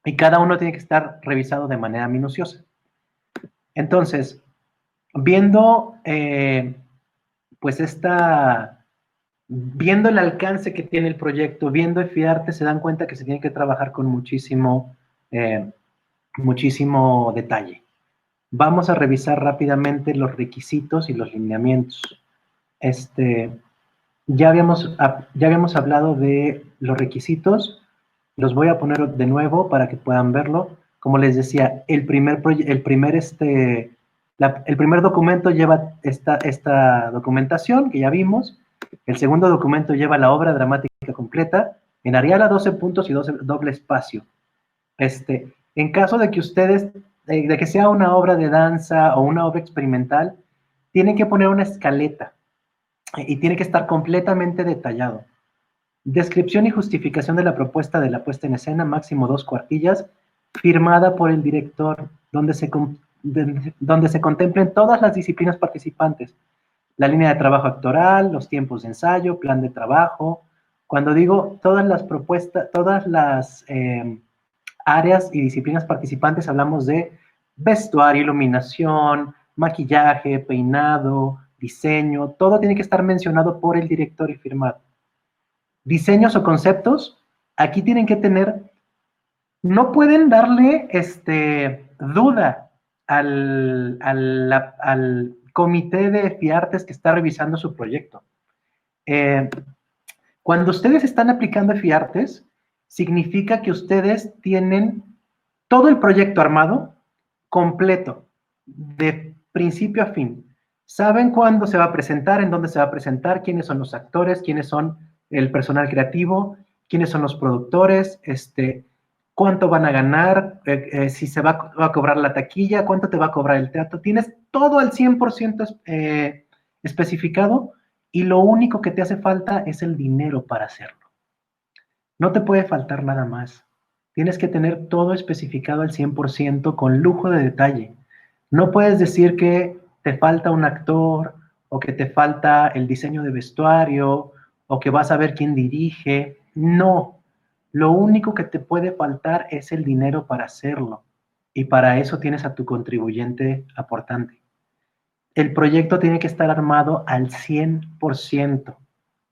y cada uno tiene que estar revisado de manera minuciosa. Entonces, viendo pues viendo el alcance que tiene el proyecto, viendo EFIARTE, se dan cuenta que se tiene que trabajar con muchísimo detalle. Vamos a revisar rápidamente los requisitos y los lineamientos. Ya habíamos hablado de los requisitos, los voy a poner de nuevo para que puedan verlo. Como les decía, el primer documento lleva esta documentación que ya vimos. El segundo documento lleva la obra dramática completa en Arial a 12 puntos y doble espacio. En caso de que de que sea una obra de danza o una obra experimental, tienen que poner una escaleta y tiene que estar completamente detallado. Descripción y justificación de la propuesta de la puesta en escena, máximo 2 cuartillas, firmada por el director, donde se contemplen todas las disciplinas participantes, la línea de trabajo actoral, los tiempos de ensayo, plan de trabajo. Cuando digo todas las propuestas, todas las áreas y disciplinas participantes, hablamos de vestuario, iluminación, maquillaje, peinado, diseño, todo tiene que estar mencionado por el director y firmado. Diseños o conceptos, aquí tienen que tener, no pueden darle duda al comité de FIARTES que está revisando su proyecto. Cuando ustedes están aplicando FIARTES, significa que ustedes tienen todo el proyecto armado, completo, de principio a fin. Saben cuándo se va a presentar, en dónde se va a presentar, quiénes son los actores, quiénes son el personal creativo, quiénes son los productores, cuánto van a ganar, si se va a cobrar la taquilla, cuánto te va a cobrar el teatro. Tienes todo al 100% especificado y lo único que te hace falta es el dinero para hacerlo. No te puede faltar nada más. Tienes que tener todo especificado al 100% con lujo de detalle. No puedes decir que te falta un actor o que te falta el diseño de vestuario o que vas a ver quién dirige. No. Lo único que te puede faltar es el dinero para hacerlo. Y para eso tienes a tu contribuyente aportante. El proyecto tiene que estar armado al 100%,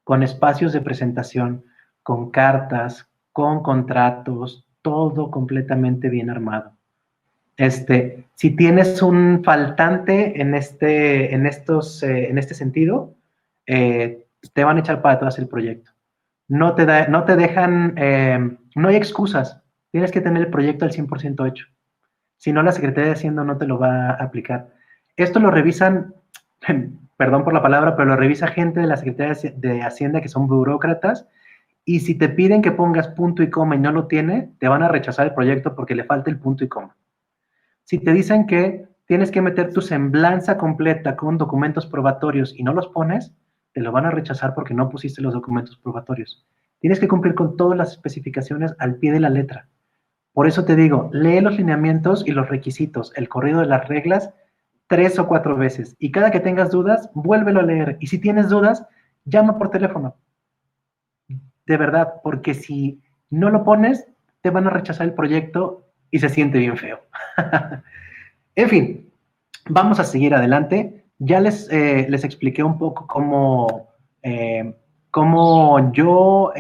con espacios de presentación, con cartas, con contratos, todo completamente bien armado. Si tienes un faltante en este sentido, te van a echar para atrás el proyecto. No te dejan, no hay excusas. Tienes que tener el proyecto al 100% hecho. Si no, la Secretaría de Hacienda no te lo va a aplicar. Esto lo revisan, perdón por la palabra, pero lo revisa gente de la Secretaría de Hacienda que son burócratas, y si te piden que pongas punto y coma y no lo tiene, te van a rechazar el proyecto porque le falta el punto y coma. Si te dicen que tienes que meter tu semblanza completa con documentos probatorios y no los pones, te lo van a rechazar porque no pusiste los documentos probatorios. Tienes que cumplir con todas las especificaciones al pie de la letra. Por eso te digo, lee los lineamientos y los requisitos, el corrido de las reglas, 3 o 4 veces. Y cada que tengas dudas, vuélvelo a leer. Y si tienes dudas, llama por teléfono. De verdad, porque si no lo pones, te van a rechazar el proyecto y se siente bien feo. En fin, vamos a seguir adelante. Ya les expliqué un poco cómo yo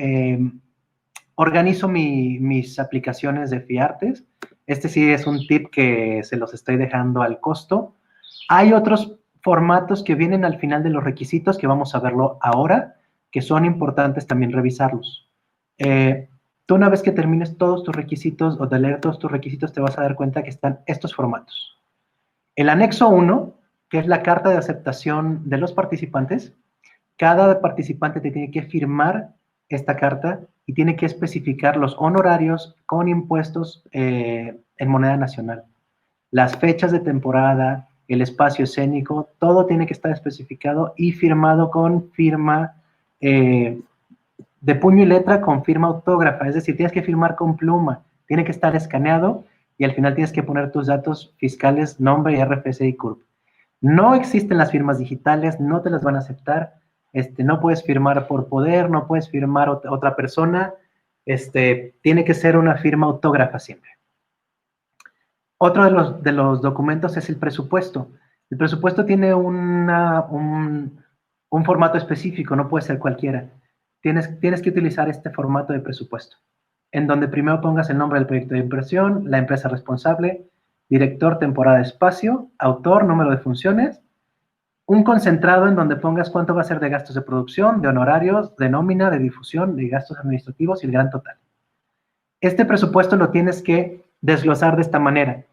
organizo mis aplicaciones de FIARTES. Este sí es un tip que se los estoy dejando al costo. Hay otros formatos que vienen al final de los requisitos que vamos a verlo ahora, que son importantes también revisarlos. Tú una vez que termines todos tus requisitos o de leer todos tus requisitos, te vas a dar cuenta que están estos formatos. El anexo 1, que es la carta de aceptación de los participantes, cada participante te tiene que firmar esta carta y tiene que especificar los honorarios con impuestos en moneda nacional. Las fechas de temporada, el espacio escénico, todo tiene que estar especificado y firmado con firma de puño y letra con firma autógrafa. Es decir, tienes que firmar con pluma, tiene que estar escaneado y al final tienes que poner tus datos fiscales, nombre, RFC y CURP. No existen las firmas digitales, no te las van a aceptar. No puedes firmar por poder, no puedes firmar otra persona. Tiene que ser una firma autógrafa siempre. Otro de los documentos es el presupuesto. El presupuesto tiene un formato específico, no puede ser cualquiera. Tienes que utilizar este formato de presupuesto, en donde primero pongas el nombre del proyecto de inversión, la empresa responsable, director, temporada, espacio, autor, número de funciones, un concentrado en donde pongas cuánto va a ser de gastos de producción, de honorarios, de nómina, de difusión, de gastos administrativos y el gran total. Este presupuesto lo tienes que desglosar de esta manera.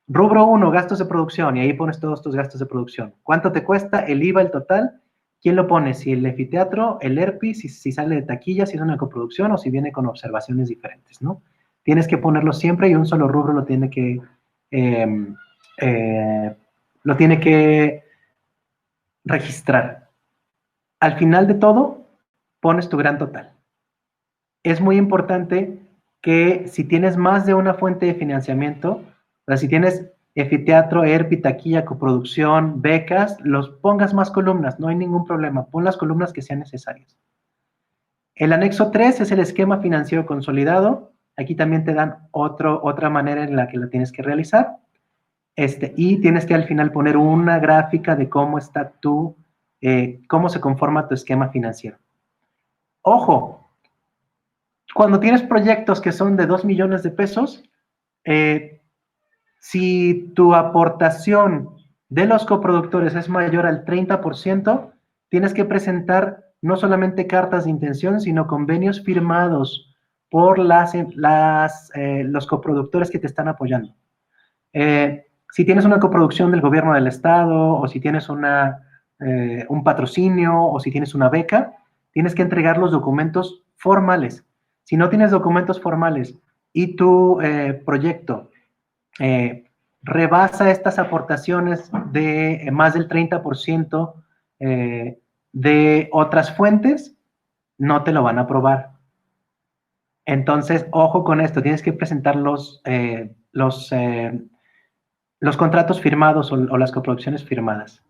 Rubro 1, gastos de producción, y ahí pones todos tus gastos de producción. ¿Cuánto te cuesta? El IVA, el total. ¿Quién lo pone? Si el anfiteatro, el ERPI, si sale de taquilla, si es una coproducción o si viene con observaciones diferentes, ¿no? Tienes que ponerlo siempre y un solo rubro lo tiene que registrar. Al final de todo, pones tu gran total. Es muy importante que si tienes más de una fuente de financiamiento, o sea, si tienes anfiteatro, ERPI, taquilla, coproducción, becas, los pongas más columnas, no hay ningún problema, pon las columnas que sean necesarias. El anexo 3 es el esquema financiero consolidado, aquí también te dan otra manera en la que la tienes que realizar, y tienes que al final poner una gráfica de cómo está cómo se conforma tu esquema financiero. Ojo, cuando tienes proyectos que son de 2 millones de pesos, si tu aportación de los coproductores es mayor al 30%, tienes que presentar no solamente cartas de intención, sino convenios firmados por los coproductores que te están apoyando. Si tienes una coproducción del gobierno del estado, o si tienes un patrocinio, o si tienes una beca, tienes que entregar los documentos formales. Si no tienes documentos formales y tu proyecto rebasa estas aportaciones de más del 30% de otras fuentes, no te lo van a aprobar. Entonces, ojo con esto, tienes que presentar los contratos firmados o las coproducciones firmadas.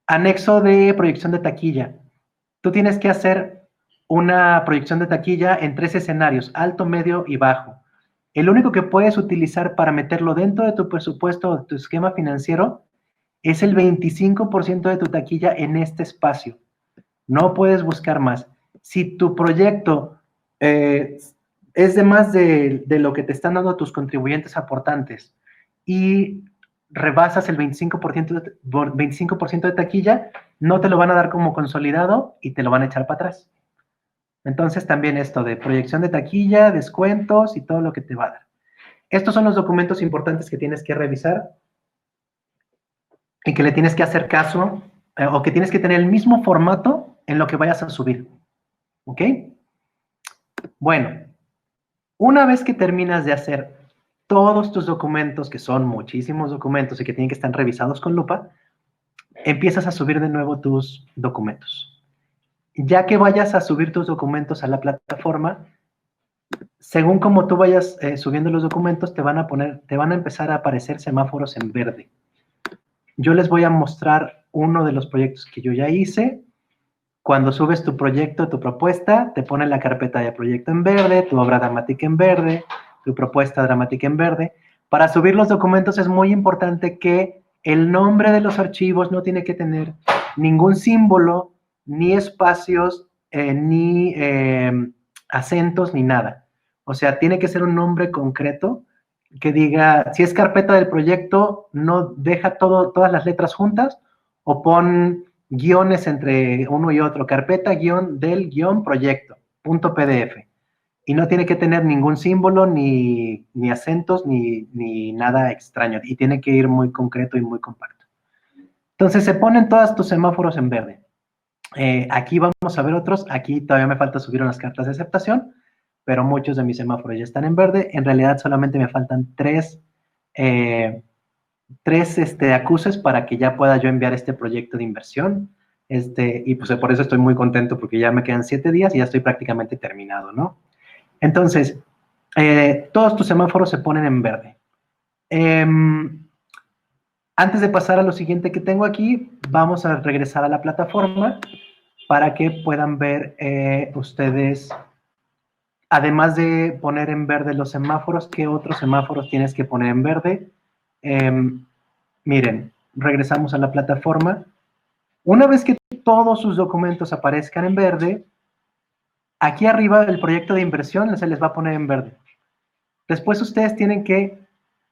Anexo de proyección de taquilla. Tú tienes que hacer una proyección de taquilla en 3 escenarios, alto, medio y bajo. El único que puedes utilizar para meterlo dentro de tu presupuesto o de tu esquema financiero es el 25% de tu taquilla en este espacio. No puedes buscar más. Si tu proyecto es de más de lo que te están dando tus contribuyentes aportantes y rebasas el 25% de taquilla, no te lo van a dar como consolidado y te lo van a echar para atrás. Entonces también esto de proyección de taquilla, descuentos y todo lo que te va a dar. Estos son los documentos importantes que tienes que revisar y que le tienes que hacer caso o que tienes que tener el mismo formato en lo que vayas a subir. ¿Ok? Bueno, una vez que terminas de hacer todos tus documentos, que son muchísimos documentos y que tienen que estar revisados con lupa, empiezas a subir de nuevo tus documentos. Ya que vayas a subir tus documentos a la plataforma, según como tú vayas subiendo los documentos, te van a empezar a aparecer semáforos en verde. Yo les voy a mostrar uno de los proyectos que yo ya hice. Cuando subes tu proyecto, tu propuesta, te pone la carpeta de proyecto en verde, tu obra dramática en verde, tu propuesta dramática en verde. Para subir los documentos es muy importante que el nombre de los archivos no tiene que tener ningún símbolo, ni espacios, ni acentos, ni nada. O sea, tiene que ser un nombre concreto que diga, si es carpeta del proyecto, no deja todas las letras juntas o pon guiones entre uno y otro, carpeta guión del guión proyecto, punto PDF. Y no tiene que tener ningún símbolo, ni acentos, ni nada extraño. Y tiene que ir muy concreto y muy compacto. Entonces se ponen todos tus semáforos en verde. Aquí vamos a ver otros. Aquí todavía me falta subir unas cartas de aceptación, pero muchos de mis semáforos ya están en verde. En realidad solamente me faltan tres acuses para que ya pueda yo enviar este proyecto de inversión. Y pues por eso estoy muy contento porque ya me quedan 7 días y ya estoy prácticamente terminado, ¿no? Entonces, todos tus semáforos se ponen en verde. Antes de pasar a lo siguiente que tengo aquí, vamos a regresar a la plataforma para que puedan ver ustedes, además de poner en verde los semáforos, ¿qué otros semáforos tienes que poner en verde? Miren, regresamos a la plataforma. Una vez que todos sus documentos aparezcan en verde, aquí arriba el proyecto de inversión se les va a poner en verde. Después ustedes tienen que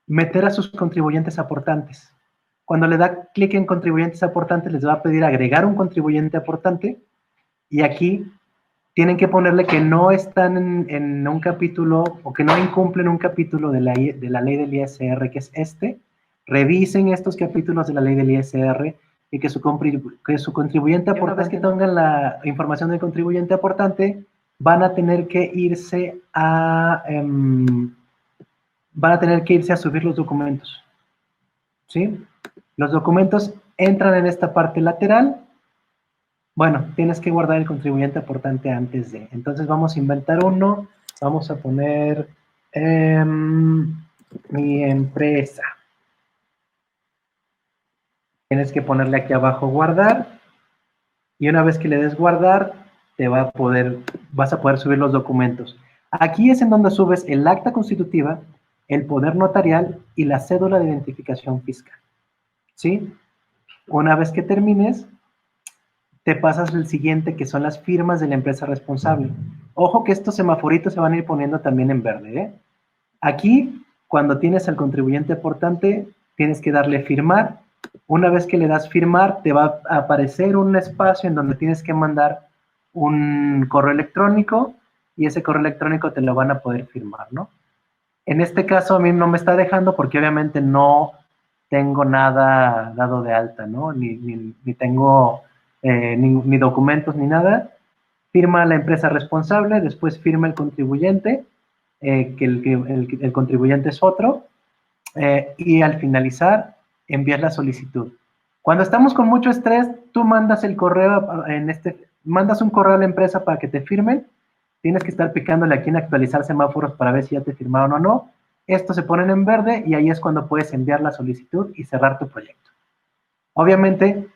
meter a sus contribuyentes aportantes. Cuando le da clic en contribuyentes aportantes, les va a pedir agregar un contribuyente aportante y aquí tienen que ponerle que no están en un capítulo o que no incumplen un capítulo de la ley del ISR, que es este. Revisen estos capítulos de la ley del ISR y que su contribuyente aportante, una vez que tengan la información del contribuyente aportante, van a tener que irse a subir los documentos. ¿Sí? Los documentos entran en esta parte lateral. Bueno, tienes que guardar el contribuyente aportante antes de. Entonces vamos a inventar uno. Vamos a poner mi empresa. Tienes que ponerle aquí abajo guardar. Y una vez que le des guardar, vas a poder subir los documentos. Aquí es en donde subes el acta constitutiva, el poder notarial y la cédula de identificación fiscal. ¿Sí? Una vez que termines, te pasas el siguiente, que son las firmas de la empresa responsable. Ojo que estos semaforitos se van a ir poniendo también en verde, ¿eh? Aquí, cuando tienes al contribuyente aportante, tienes que darle firmar. Una vez que le das firmar, te va a aparecer un espacio en donde tienes que mandar un correo electrónico y ese correo electrónico te lo van a poder firmar, ¿no? En este caso a mí no me está dejando porque obviamente no tengo nada dado de alta, ¿no? Ni tengo ni documentos ni nada. firma la empresa responsable, después firma el contribuyente, el contribuyente es otro, y al finalizar envías la solicitud. Cuando estamos con mucho estrés, tú mandas el correo, mandas un correo a la empresa para que te firmen, tienes que estar picándole aquí en actualizar semáforos para ver si ya te firmaron o no. Estos se ponen en verde y ahí es cuando puedes enviar la solicitud y cerrar tu proyecto. Obviamente,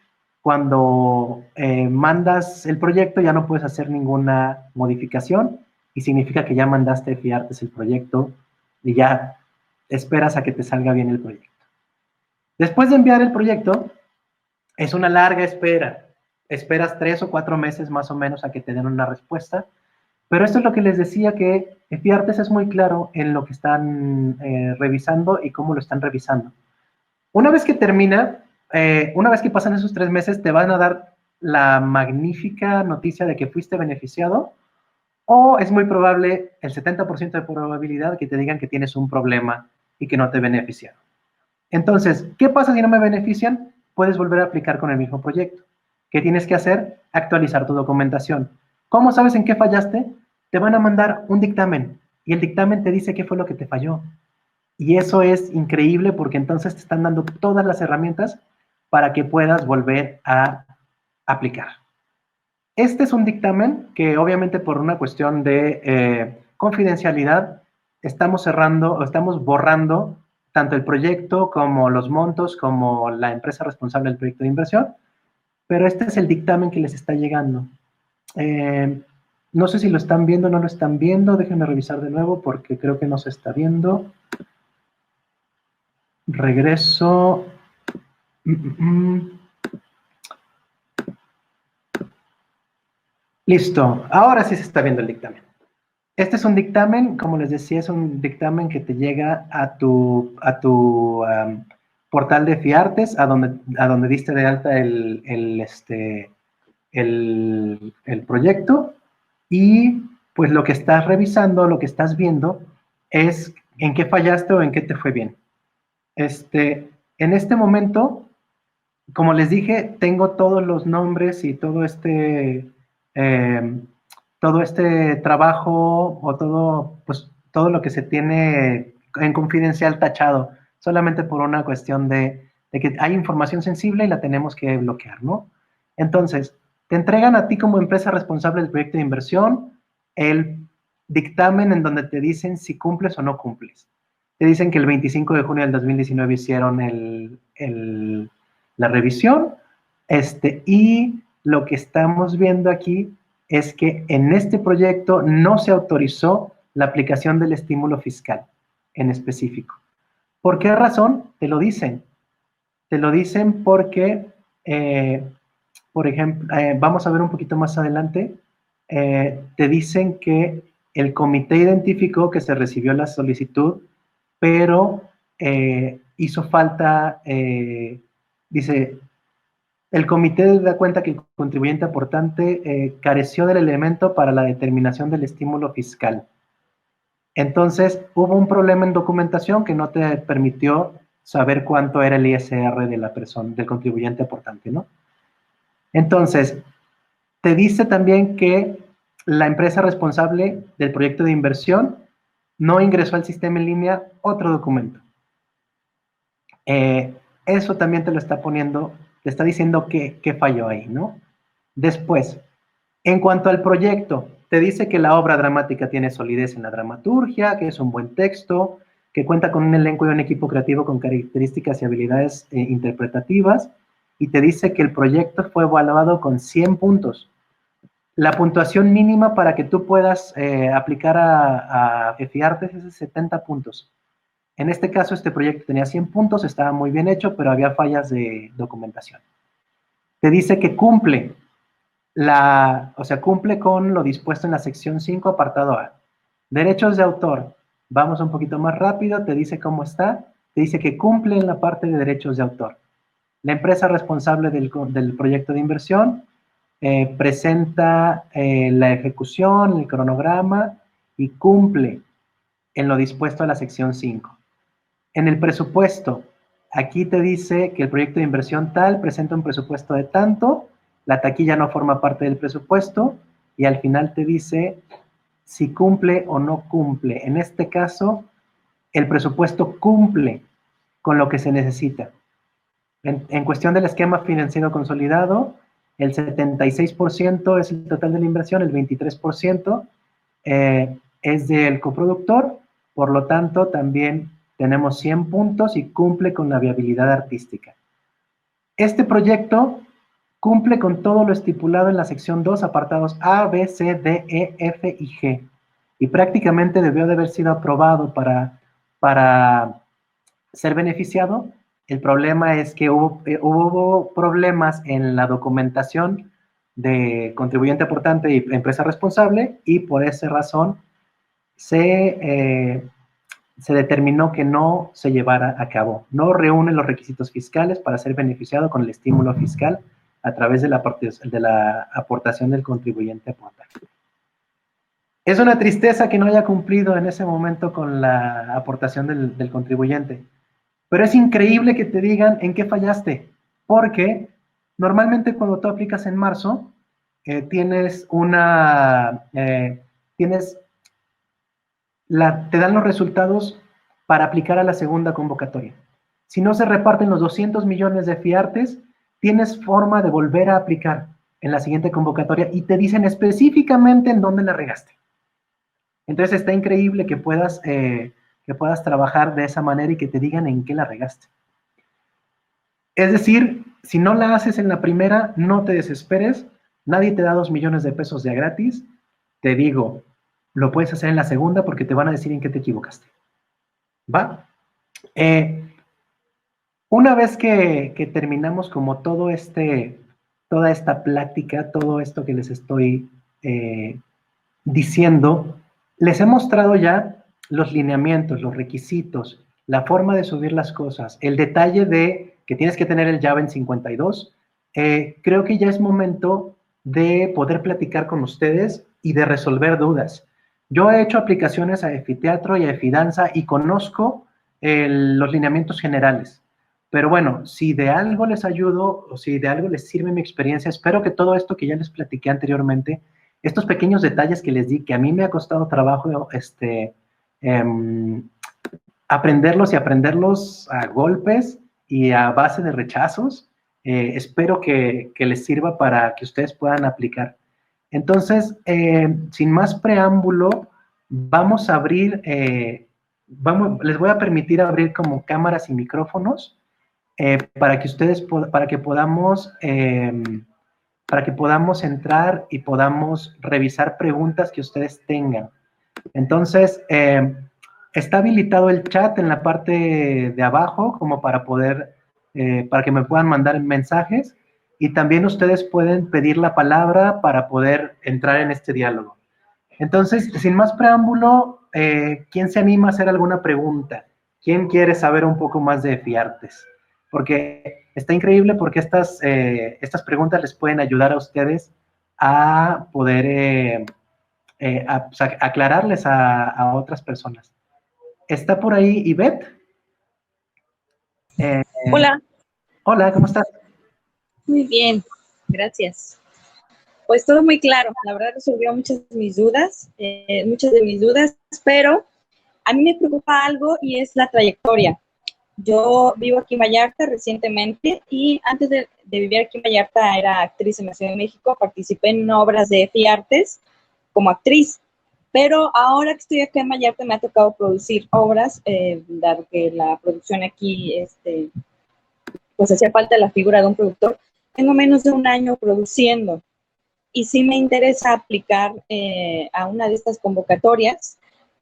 cuando mandas el proyecto ya no puedes hacer ninguna modificación y significa que ya mandaste FIARTES el proyecto y ya esperas a que te salga bien el proyecto. Después de enviar el proyecto, es una larga espera. Esperas 3 o 4 meses más o menos a que te den una respuesta. Pero esto es lo que les decía, que FIARTES es muy claro en lo que están revisando y cómo lo están revisando. Una vez que termina, una vez que pasan esos 3 meses, te van a dar la magnífica noticia de que fuiste beneficiado, o es muy probable, el 70% de probabilidad, que te digan que tienes un problema y que no te beneficiaron. Entonces, ¿qué pasa si no me benefician? Puedes volver a aplicar con el mismo proyecto. ¿Qué tienes que hacer? Actualizar tu documentación. ¿Cómo sabes en qué fallaste? Te van a mandar un dictamen y el dictamen te dice qué fue lo que te falló. Y eso es increíble porque entonces te están dando todas las herramientas para que puedas volver a aplicar. Este es un dictamen que obviamente por una cuestión de confidencialidad estamos cerrando o estamos borrando tanto el proyecto como los montos como la empresa responsable del proyecto de inversión, pero este es el dictamen que les está llegando. No sé si lo están viendo o no lo están viendo, déjenme revisar de nuevo porque creo que no se está viendo. Regreso. Listo, ahora sí se está viendo el dictamen. Este es un dictamen, como les decía, es un dictamen que te llega a tu portal de FIARTES, a donde diste de alta el proyecto, y pues lo que estás revisando, lo que estás viendo, es en qué fallaste o en qué te fue bien. En este momento, como les dije, tengo todos los nombres y eh, todo este trabajo o pues, todo lo que se tiene en confidencial tachado, solamente por una cuestión de que hay información sensible y la tenemos que bloquear, ¿no? Entonces, te entregan a ti como empresa responsable del proyecto de inversión el dictamen en donde te dicen si cumples o no cumples. Te dicen que el 25 de junio del 2019 hicieron la revisión, y lo que estamos viendo aquí es que en este proyecto no se autorizó la aplicación del estímulo fiscal en específico. ¿Por qué razón? Te lo dicen. Te lo dicen porque, por ejemplo, vamos a ver un poquito más adelante, te dicen que el comité identificó que se recibió la solicitud, pero hizo falta, dice, el comité da cuenta que el contribuyente aportante careció del elemento para la determinación del estímulo fiscal. Entonces, hubo un problema en documentación que no te permitió saber cuánto era el ISR de la persona, del contribuyente aportante, ¿no? Entonces, te dice también que la empresa responsable del proyecto de inversión no ingresó al sistema en línea otro documento. Eso también te lo está poniendo, te está diciendo que falló ahí, ¿no? Después, en cuanto al proyecto, te dice que la obra dramática tiene solidez en la dramaturgia, que es un buen texto, que cuenta con un elenco y un equipo creativo con características y habilidades interpretativas, y te dice que el proyecto fue evaluado con 100 puntos. La puntuación mínima para que tú puedas aplicar a FIARTES es de 70 puntos. En este caso, este proyecto tenía 100 puntos, estaba muy bien hecho, pero había fallas de documentación. Te dice que cumple cumple con lo dispuesto en la sección 5, apartado A. Derechos de autor. Vamos un poquito más rápido, te dice cómo está. Te dice que cumple en la parte de derechos de autor. La empresa responsable del proyecto de inversión presenta la ejecución, el cronograma y cumple en lo dispuesto en la sección 5. En el presupuesto, aquí te dice que el proyecto de inversión tal presenta un presupuesto de tanto, la taquilla no forma parte del presupuesto, y al final te dice si cumple o no cumple. En este caso, el presupuesto cumple con lo que se necesita. En cuestión del esquema financiero consolidado, el 76% es el total de la inversión, el 23% es del coproductor, por lo tanto también tenemos 100 puntos y cumple con la viabilidad artística. Este proyecto cumple con todo lo estipulado en la sección 2, apartados A, B, C, D, E, F y G, y prácticamente debió de haber sido aprobado para ser beneficiado. El problema es que hubo problemas en la documentación de contribuyente aportante y empresa responsable, y por esa razón se determinó que no se llevara a cabo. No reúne los requisitos fiscales para ser beneficiado con el estímulo fiscal a través de la aportación del contribuyente aportante. Es una tristeza que no haya cumplido en ese momento con la aportación del contribuyente. Pero es increíble que te digan en qué fallaste, porque normalmente cuando tú aplicas en marzo, tienes te dan los resultados para aplicar a la segunda convocatoria. Si no se reparten los 200 millones de FIARTES, tienes forma de volver a aplicar en la siguiente convocatoria y te dicen específicamente en dónde la regaste. Entonces está increíble que puedas trabajar de esa manera y que te digan en qué la regaste. Es decir, si no la haces en la primera, no te desesperes, nadie te da 2 millones de pesos de a gratis, te digo, lo puedes hacer en la segunda porque te van a decir en qué te equivocaste. ¿Va? Una vez que terminamos como toda esta plática, todo esto que les estoy diciendo, les he mostrado ya los lineamientos, los requisitos, la forma de subir las cosas, el detalle de que tienes que tener el Java en 52. Creo que ya es momento de poder platicar con ustedes y de resolver dudas. Yo he hecho aplicaciones a Efiteatro y a Efidanza y conozco los lineamientos generales. Pero bueno, si de algo les ayudo o si de algo les sirve mi experiencia, espero que todo esto que ya les platiqué anteriormente, estos pequeños detalles que les di, que a mí me ha costado trabajo aprenderlos y aprenderlos a golpes y a base de rechazos, espero que les sirva para que ustedes puedan aplicar. Entonces, sin más preámbulo, vamos a abrir, les voy a permitir abrir como cámaras y micrófonos para que ustedes, para que podamos entrar y podamos revisar preguntas que ustedes tengan. Entonces, está habilitado el chat en la parte de abajo como para que me puedan mandar mensajes, y también ustedes pueden pedir la palabra para poder entrar en este diálogo. Entonces, sin más preámbulo, ¿quién se anima a hacer alguna pregunta? ¿Quién quiere saber un poco más de FIARTES? Porque está increíble porque estas preguntas les pueden ayudar a ustedes a poder pues, aclararles a otras personas. ¿Está por ahí Ivette? Hola. Hola, ¿cómo estás? Muy bien, gracias. Pues todo muy claro, la verdad resolvió muchas de mis dudas, pero a mí me preocupa algo y es la trayectoria. Yo vivo aquí en Vallarta recientemente y antes de vivir aquí en Vallarta era actriz en la Ciudad de México, participé en obras de FIARTES como actriz, pero ahora que estoy aquí en Vallarta me ha tocado producir obras, dado que la producción aquí pues hacía falta la figura de un productor. Tengo menos de un año produciendo y sí me interesa aplicar a una de estas convocatorias,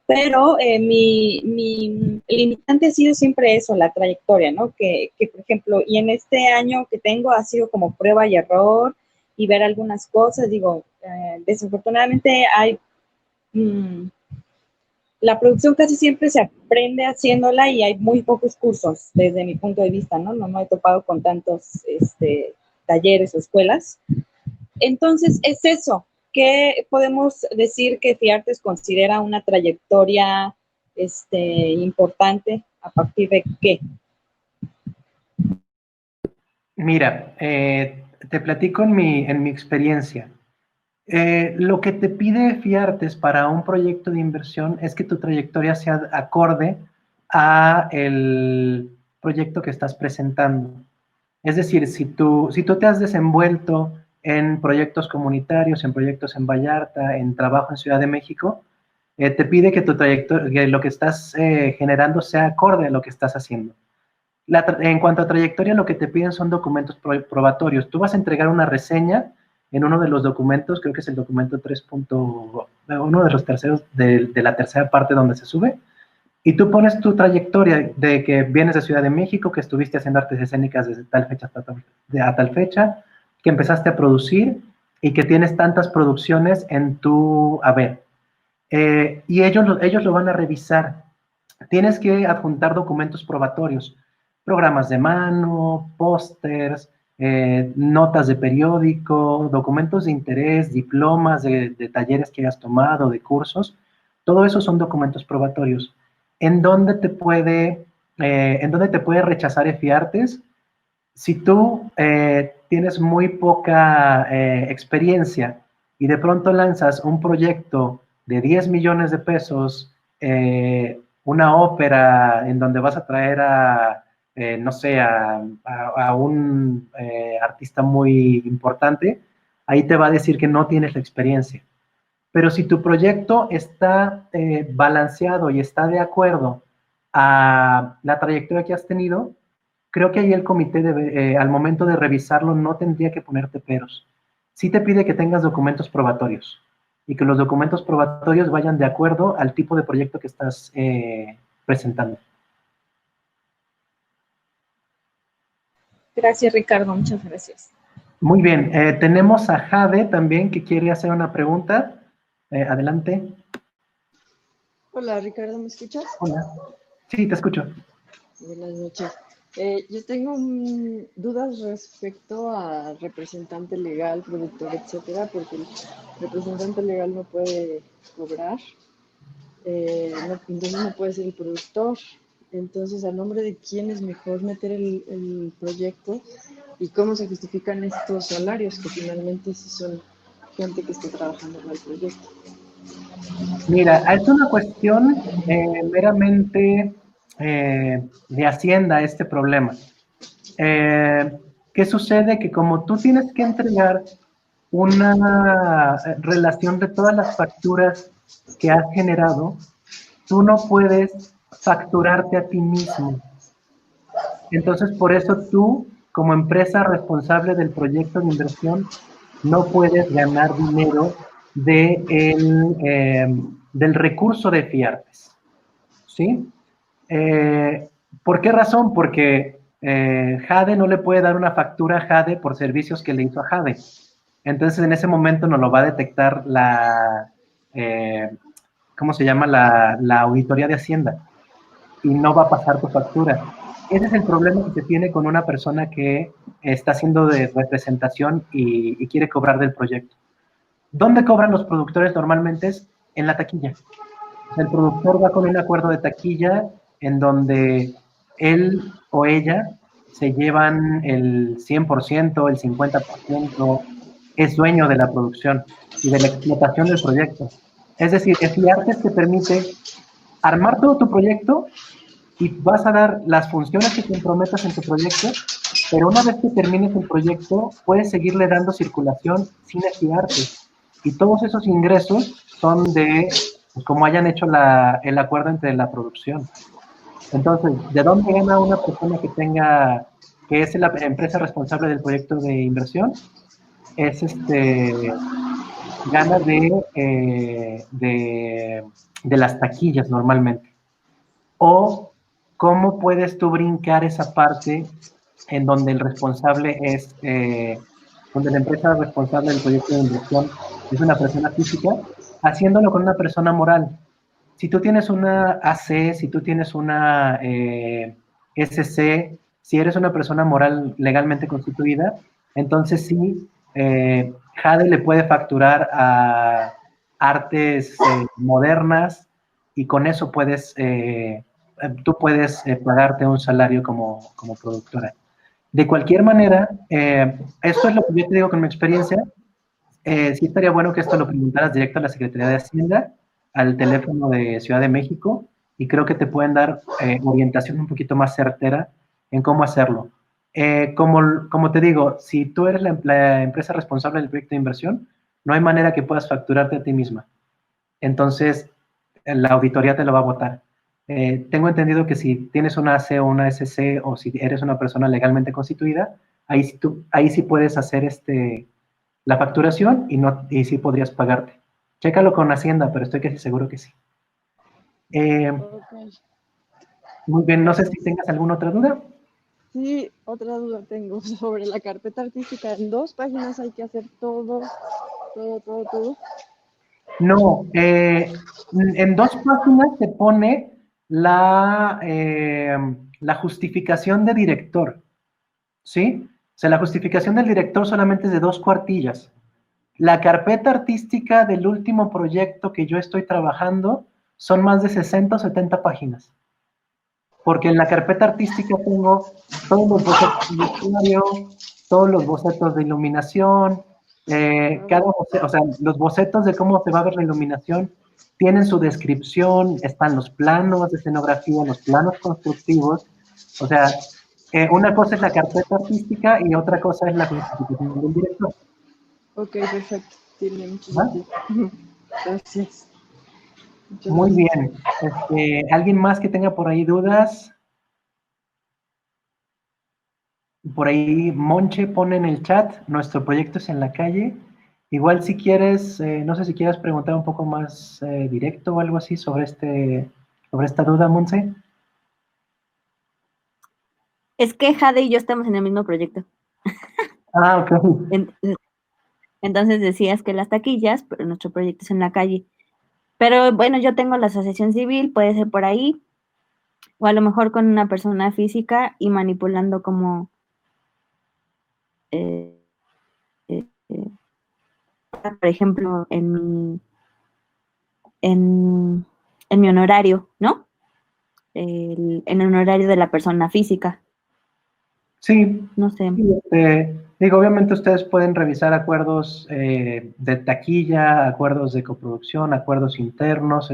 pero mi limitante ha sido siempre eso, la trayectoria, ¿no? Por ejemplo, y en este año que tengo ha sido como prueba y error y ver algunas cosas, digo, desafortunadamente hay... la producción casi siempre se aprende haciéndola y hay muy pocos cursos desde mi punto de vista, ¿no? No he topado con tantos talleres o escuelas. Entonces, es eso. ¿Qué podemos decir que FIARTES considera una trayectoria importante? ¿A partir de qué? Mira, te platico en mi experiencia. Lo que te pide FIARTES para un proyecto de inversión es que tu trayectoria sea acorde a el proyecto que estás presentando. Es decir, si tú te has desenvuelto en proyectos comunitarios, en proyectos en Vallarta, en trabajo en Ciudad de México, te pide que tu trayectoria, que lo que estás generando sea acorde a lo que estás haciendo. En cuanto a trayectoria, lo que te piden son documentos probatorios. Tú vas a entregar una reseña en uno de los documentos, creo que es el documento 3. Uno de los terceros, de la tercera parte donde se sube, y tú pones tu trayectoria de que vienes de Ciudad de México, que estuviste haciendo artes escénicas desde tal fecha a tal fecha, que empezaste a producir y que tienes tantas producciones en tu haber. Y ellos lo van a revisar. Tienes que adjuntar documentos probatorios, programas de mano, pósters, notas de periódico, documentos de interés, diplomas de talleres que hayas tomado, de cursos. Todo eso son documentos probatorios. ¿En dónde te puede rechazar EFIARTES? Si tú tienes muy poca experiencia y de pronto lanzas un proyecto de 10 millones de pesos, una ópera en donde vas a traer no sé, a un artista muy importante, ahí te va a decir que no tienes la experiencia. Pero si tu proyecto está balanceado y está de acuerdo a la trayectoria que has tenido, creo que ahí el comité, al momento de revisarlo, no tendría que ponerte peros. Sí te pide que tengas documentos probatorios y que los documentos probatorios vayan de acuerdo al tipo de proyecto que estás presentando. Gracias, Ricardo, muchas gracias. Muy bien, tenemos a Jade también que quiere hacer una pregunta. Adelante. Hola Ricardo, ¿me escuchas? Hola. Sí, te escucho. Buenas noches. Yo tengo dudas respecto a representante legal, productor, etcétera, porque el representante legal no puede cobrar, entonces no puede ser el productor. Entonces, ¿a nombre de quién es mejor meter el proyecto y cómo se justifican estos salarios que finalmente sí son gente que está trabajando en el proyecto? Mira, es una cuestión meramente de Hacienda este problema. ¿Qué sucede? Que como tú tienes que entregar una relación de todas las facturas que has generado, tú no puedes facturarte a ti mismo. Entonces, por eso tú, como empresa responsable del proyecto de inversión, no puedes ganar dinero del recurso de FIARTES. ¿Sí? ¿Por qué razón? Porque Jade no le puede dar una factura a Jade por servicios que le hizo a Jade. Entonces, en ese momento no lo va a detectar ¿cómo se llama? La auditoría de Hacienda y no va a pasar tu factura. Ese es el problema que se tiene con una persona que está haciendo de representación y quiere cobrar del proyecto. ¿Dónde cobran los productores normalmente? Es en la taquilla. O sea, el productor va con un acuerdo de taquilla en donde él o ella se llevan el 100%, el 50%, es dueño de la producción y de la explotación del proyecto. Es decir, FIARTES te permite armar todo tu proyecto y vas a dar las funciones que comprometas en tu proyecto, pero una vez que termines el proyecto, puedes seguirle dando circulación sin FIARTES. Y todos esos ingresos son pues, como hayan hecho el acuerdo entre la producción. Entonces, ¿de dónde gana una persona que es la empresa responsable del proyecto de inversión? Gana de las taquillas normalmente. O cómo puedes tú brincar esa parte en donde el responsable donde la empresa responsable del proyecto de inversión es una persona física, haciéndolo con una persona moral. Si tú tienes una AC, si tú tienes una SC, si eres una persona moral legalmente constituida, entonces sí, Jade le puede facturar a artes modernas y con eso tú puedes pagarte un salario como productora. De cualquier manera, esto es lo que yo te digo con mi experiencia. Sí estaría bueno que esto lo preguntaras directo a la Secretaría de Hacienda, al teléfono de Ciudad de México, y creo que te pueden dar orientación un poquito más certera en cómo hacerlo. Como te digo, si tú eres la empresa responsable del proyecto de inversión, no hay manera que puedas facturarte a ti misma. Entonces, la auditoría te lo va a votar. Tengo entendido que si tienes una AC o una SC o si eres una persona legalmente constituida, ahí sí puedes hacer la facturación y sí podrías pagarte. Chécalo con Hacienda, pero estoy casi seguro que sí. Eh, Ok, Muy bien, no sé si gracias. tengas alguna otra duda. Sí, otra duda tengo sobre la carpeta artística. En 2 páginas hay que hacer todo, todo, todo, todo. No, en 2 páginas te pone la justificación de director, ¿sí? O sea, la justificación del director solamente es de 2 cuartillas. La carpeta artística del último proyecto que yo estoy trabajando son más de 60 o 70 páginas. Porque en la carpeta artística tengo todos los bocetos de vestuario, todos los bocetos de iluminación, o sea, los bocetos de cómo se va a ver la iluminación tienen su descripción, están los planos de escenografía, los planos constructivos, o sea, una cosa es la carpeta artística y otra cosa es la justificación del director. Ok, perfecto. Tiene mucho ¿Va? sentido. Gracias. Muchas Muy gracias. bien. ¿Alguien más que tenga por ahí dudas? Por ahí Monche pone en el chat, nuestro proyecto es en la calle. Igual si quieres, no sé si quieres preguntar un poco más directo o algo así sobre esta duda, Monse. Es que Jade y yo estamos en el mismo proyecto. Ah, ok. En- entonces decías que las taquillas, pero nuestro proyecto es en la calle. Pero bueno, yo tengo la asociación civil, puede ser por ahí, o a lo mejor con una persona física y manipulando como, eh, eh, eh, por ejemplo, en, en mi honorario, ¿no? En el honorario de la persona física, Sí, no sé. sí, digo, obviamente ustedes pueden revisar acuerdos de taquilla, acuerdos de coproducción, acuerdos internos,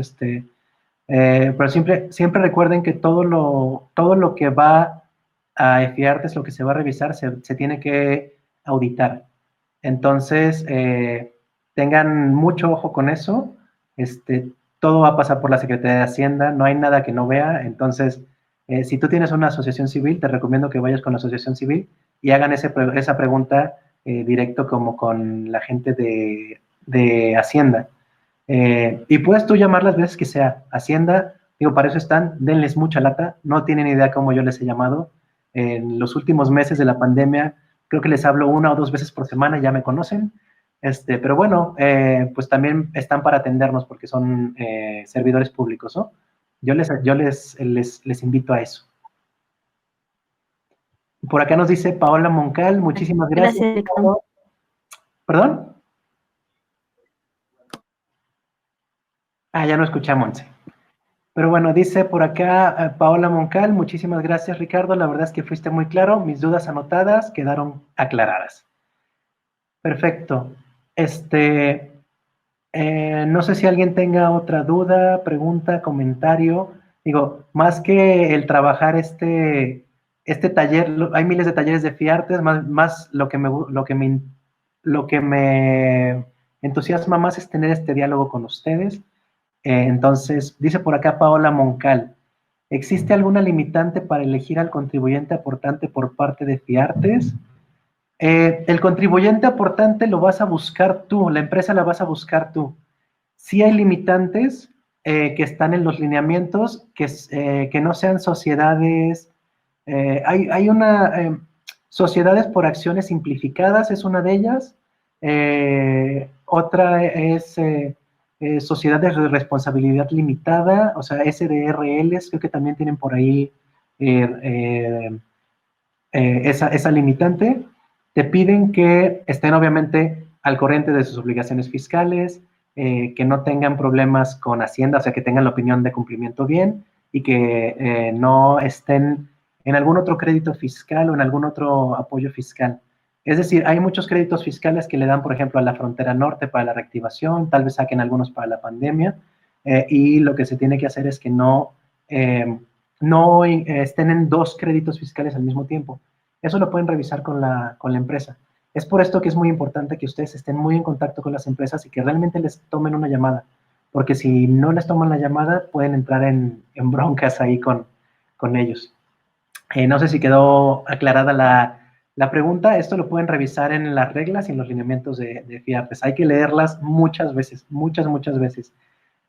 pero siempre recuerden que todo lo que va a FIARTES, lo que se va a revisar, se tiene que auditar. Entonces, tengan mucho ojo con eso. Todo va a pasar por la Secretaría de Hacienda, no hay nada que no vea. Entonces, si tú tienes una asociación civil, te recomiendo que vayas con la asociación civil y hagan esa pregunta directo como con la gente de Hacienda. Y puedes tú llamar las veces que sea. Hacienda, digo, para eso están, denles mucha lata, no tienen idea cómo yo les he llamado. En los últimos meses de la pandemia, creo que les hablo 1 o 2 veces por semana, ya me conocen. Pero bueno, pues también están para atendernos porque son servidores públicos, ¿no? Yo les invito a eso. Por acá nos dice Paola Moncal, muchísimas gracias, Gracias, Ricardo. Ricardo. ¿Perdón? Ah, ya no escuchamos. Pero bueno, dice por acá Paola Moncal, muchísimas gracias Ricardo, la verdad es que fuiste muy claro, mis dudas anotadas quedaron aclaradas. Perfecto. Este, no sé si alguien tenga otra duda, pregunta, comentario. Digo, más que el trabajar este taller, hay miles de talleres de FIARTES, más lo que me entusiasma más es tener este diálogo con ustedes. Entonces, dice por acá Paola Moncal, ¿existe alguna limitante para elegir al contribuyente aportante por parte de FIARTES? El contribuyente aportante lo vas a buscar tú, la empresa la vas a buscar tú. Sí hay limitantes que están en los lineamientos, que no sean sociedades. Hay sociedades por acciones simplificadas, es una de ellas. Otra es sociedades de responsabilidad limitada, o sea, SDRLs, creo que también tienen por ahí eh, eh, esa limitante. Te piden que estén obviamente al corriente de sus obligaciones fiscales, que no tengan problemas con Hacienda, o sea, que tengan la opinión de cumplimiento bien y que no estén en algún otro crédito fiscal o en algún otro apoyo fiscal. Es decir, hay muchos créditos fiscales que le dan, por ejemplo, a la frontera norte para la reactivación, tal vez saquen algunos para la pandemia, y lo que se tiene que hacer es que no estén en 2 créditos fiscales al mismo tiempo. Eso lo pueden revisar con la empresa. Es por esto que es muy importante que ustedes estén muy en contacto con las empresas y que realmente les tomen una llamada, porque si no les toman la llamada, pueden entrar en broncas ahí con ellos. No sé si quedó aclarada la pregunta. Esto lo pueden revisar en las reglas y en los lineamientos de FIAPES. Hay que leerlas muchas veces, muchas veces.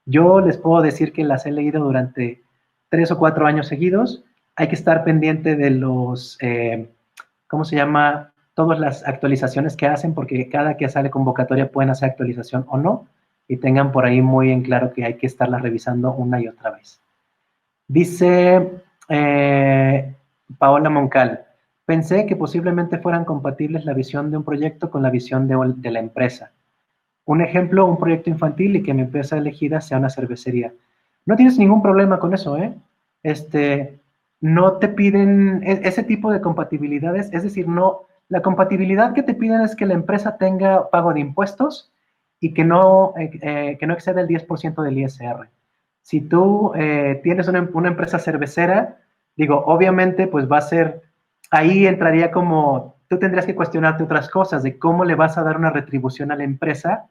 Yo les puedo decir que las he leído durante 3 o 4 años seguidos. Hay que estar pendiente de los, ¿cómo se llama? Todas las actualizaciones que hacen, porque cada que sale convocatoria pueden hacer actualización o no, y tengan por ahí muy en claro que hay que estarlas revisando una y otra vez. Dice Paola Moncal, pensé que posiblemente fueran compatibles la visión de un proyecto con la visión de la empresa. Un ejemplo, un proyecto infantil y que mi empresa elegida sea una cervecería. No tienes ningún problema con eso, ¿eh? No te piden ese tipo de compatibilidades, es decir, no, la compatibilidad que te piden es que la empresa tenga pago de impuestos y que no exceda el 10% del ISR. Si tú tienes una empresa cervecera, digo, obviamente, pues va a ser, ahí entraría como, tú tendrías que cuestionarte otras cosas de cómo le vas a dar una retribución a la empresa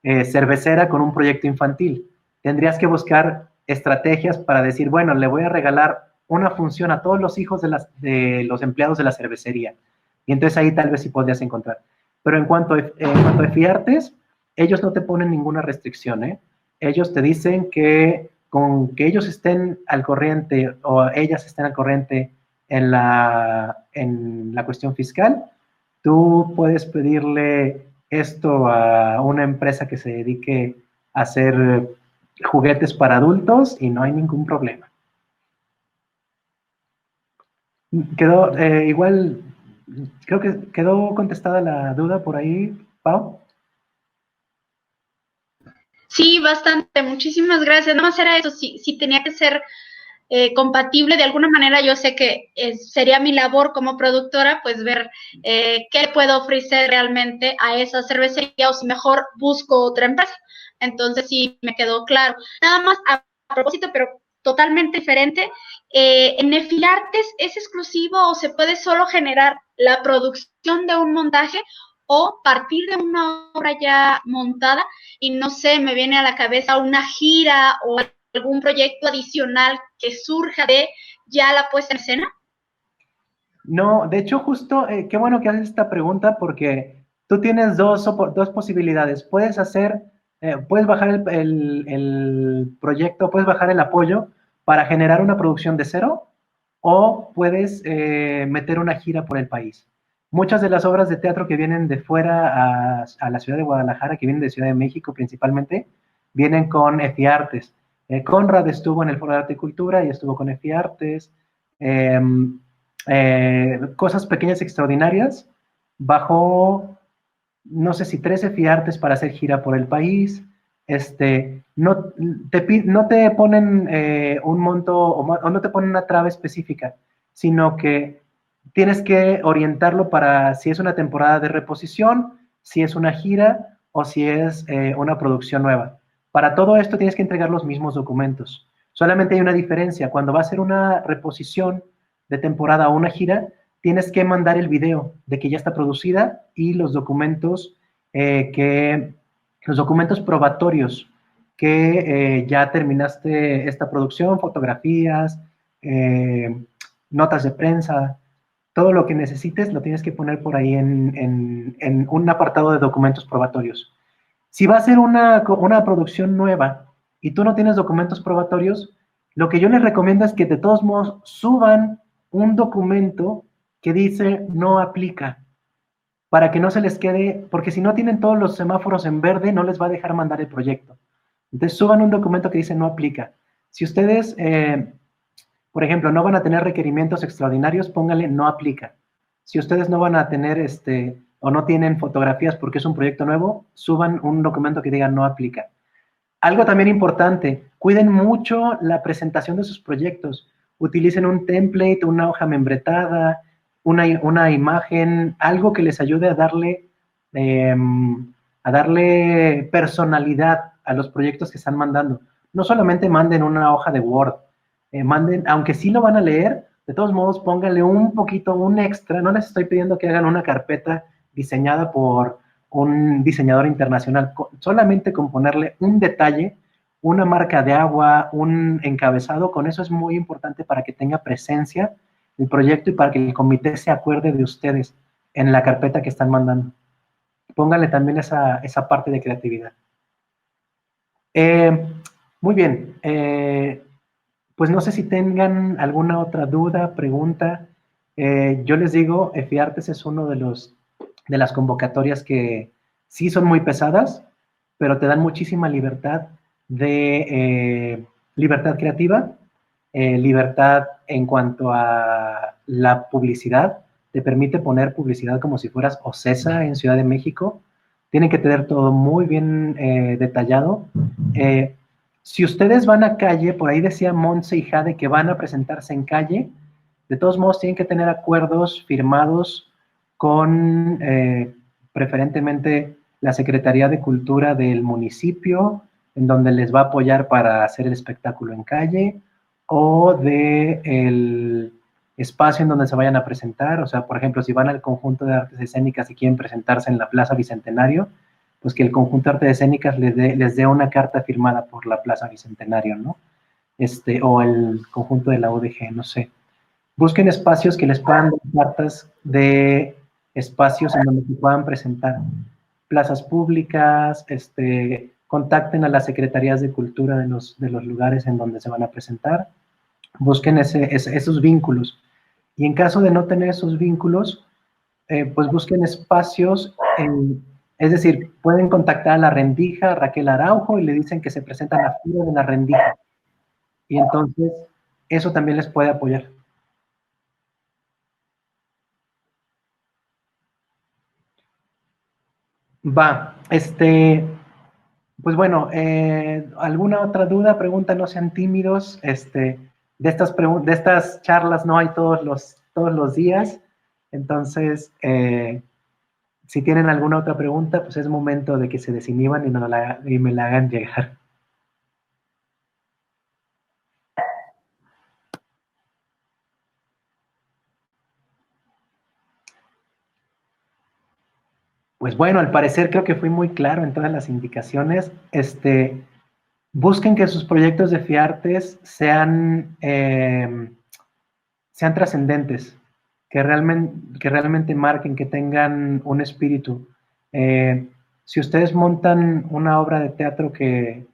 cervecera con un proyecto infantil. Tendrías que buscar estrategias para decir, bueno, le voy a regalar una función a todos los hijos de los empleados de la cervecería. Y entonces ahí tal vez sí podrías encontrar. Pero en cuanto a FIARTES, ellos no te ponen ninguna restricción, ¿eh? Ellos te dicen que con que ellos estén al corriente o ellas estén al corriente en la cuestión fiscal, tú puedes pedirle esto a una empresa que se dedique a hacer juguetes para adultos y no hay ningún problema. Quedó igual, creo que quedó contestada la duda por ahí, Pau. Sí, bastante. Muchísimas gracias. Nada más era eso. Si tenía que ser compatible de alguna manera, yo sé que sería mi labor como productora, pues ver qué puedo ofrecer realmente a esa cervecería o si mejor busco otra empresa. Entonces sí me quedó claro. Nada más a propósito, pero totalmente diferente. ¿En Nefilartes es exclusivo o se puede solo generar la producción de un montaje o partir de una obra ya montada? Y no sé, me viene a la cabeza una gira o algún proyecto adicional que surja de ya la puesta en escena? No, de hecho, justo, qué bueno que haces esta pregunta porque tú tienes dos posibilidades. Puedes bajar el proyecto, puedes bajar el apoyo para generar una producción de cero o puedes meter una gira por el país. Muchas de las obras de teatro que vienen de fuera a la ciudad de Guadalajara, que vienen de Ciudad de México principalmente, vienen con EFIARTES. Conrad estuvo en el Foro de Arte y Cultura y estuvo con EFIARTES. Cosas pequeñas extraordinarias, bajo, no sé si 13 FIARTES para hacer gira por el país. No te ponen un monto o no te ponen una traba específica, sino que tienes que orientarlo para si es una temporada de reposición, si es una gira o si es una producción nueva. Para todo esto tienes que entregar los mismos documentos. Solamente hay una diferencia. Cuando va a ser una reposición de temporada o una gira, tienes que mandar el video de que ya está producida y los documentos probatorios que ya terminaste esta producción, fotografías, notas de prensa, todo lo que necesites lo tienes que poner por ahí en un apartado de documentos probatorios. Si va a ser una producción nueva y tú no tienes documentos probatorios, lo que yo les recomiendo es que de todos modos suban un documento que dice no aplica, para que no se les quede, porque si no tienen todos los semáforos en verde, no les va a dejar mandar el proyecto. Entonces suban un documento que dice no aplica. Si ustedes, por ejemplo, no van a tener requerimientos extraordinarios, pónganle no aplica. Si ustedes no van a tener o no tienen fotografías porque es un proyecto nuevo, suban un documento que diga no aplica. Algo también importante, cuiden mucho la presentación de sus proyectos. Utilicen un template, una hoja membretada, una imagen, algo que les ayude a darle personalidad a los proyectos que están mandando. No solamente manden una hoja de Word, manden, aunque sí lo van a leer, de todos modos pónganle un poquito, un extra. No les estoy pidiendo que hagan una carpeta diseñada por un diseñador internacional, solamente con ponerle un detalle, una marca de agua, un encabezado, con eso es muy importante para que tenga presencia el proyecto y para que el comité se acuerde de ustedes en la carpeta que están mandando. Pónganle también esa parte de creatividad. Muy bien. Pues no sé si tengan alguna otra duda, pregunta. Yo les digo, EFIARTES es uno de las convocatorias que sí son muy pesadas, pero te dan muchísima libertad libertad creativa, libertad en cuanto a la publicidad. Te permite poner publicidad como si fueras OCESA en Ciudad de México. Tienen que tener todo muy bien detallado. Si ustedes van a calle, por ahí decía Monse y Jade que van a presentarse en calle, de todos modos tienen que tener acuerdos firmados con preferentemente la Secretaría de Cultura del municipio, en donde les va a apoyar para hacer el espectáculo en calle, o del espacio en donde se vayan a presentar. O sea, por ejemplo, si van al conjunto de artes escénicas y quieren presentarse en la Plaza Bicentenario, pues que el conjunto de artes escénicas les dé una carta firmada por la Plaza Bicentenario, ¿no? O el conjunto de la UDG, no sé. Busquen espacios que les puedan dar cartas de espacios en donde se puedan presentar. Plazas públicas, contacten a las secretarías de cultura de los lugares en donde se van a presentar. Busquen esos vínculos. Y en caso de no tener esos vínculos, pues busquen espacios, es decir, pueden contactar a la Rendija, a Raquel Araujo, y le dicen que se presenta en la fila de la Rendija. Y entonces, eso también les puede apoyar. Va, pues bueno, ¿alguna otra duda, pregunta? No sean tímidos, de estas charlas no hay todos los días, entonces, si tienen alguna otra pregunta, pues es momento de que se desinhiban y me la hagan llegar. Pues bueno, al parecer creo que fui muy claro en todas las indicaciones. Busquen que sus proyectos de FIARTES sean trascendentes, que realmente marquen, que tengan un espíritu. Si ustedes montan una obra de teatro que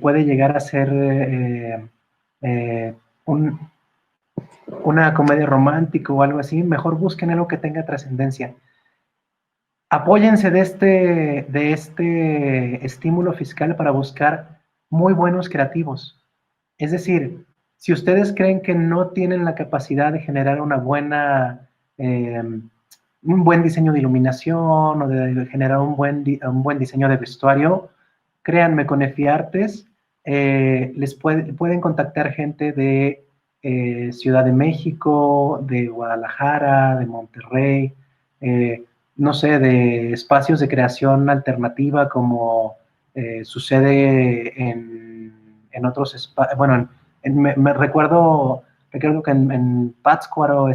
puede llegar a ser una comedia romántica o algo así, mejor busquen algo que tenga trascendencia. Apóyense de este estímulo fiscal para buscar muy buenos creativos. Es decir, si ustedes creen que no tienen la capacidad de generar un buen diseño de iluminación o de generar un buen diseño de vestuario, créanme, con EFIARTES les pueden contactar gente de Ciudad de México, de Guadalajara, de Monterrey, no sé, de espacios de creación alternativa como sucede en otros espacios. Bueno, me recuerdo que en Pátzcuaro hay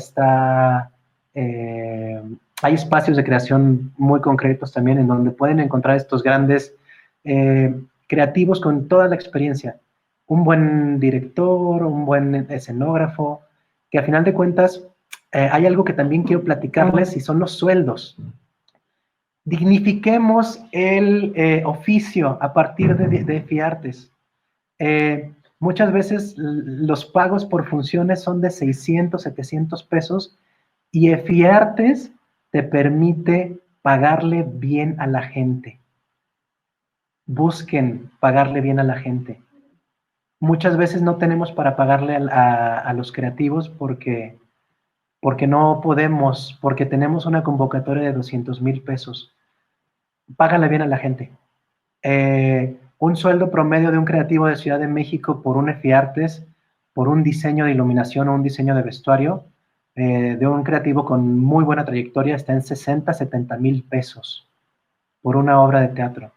espacios de creación muy concretos también en donde pueden encontrar estos grandes creativos con toda la experiencia. Un buen director, un buen escenógrafo, que a final de cuentas hay algo que también quiero platicarles y son los sueldos. Dignifiquemos el oficio a partir de FIARTES. Muchas veces los pagos por funciones son de 600, 700 pesos y FIARTES te permite pagarle bien a la gente. Busquen pagarle bien a la gente. Muchas veces no tenemos para pagarle a los creativos porque no podemos, porque tenemos una convocatoria de 200,000 pesos. Págale bien a la gente. Un sueldo promedio de un creativo de Ciudad de México por un EFIARTES, por un diseño de iluminación o un diseño de vestuario, de un creativo con muy buena trayectoria está en 60, 70 mil pesos por una obra de teatro.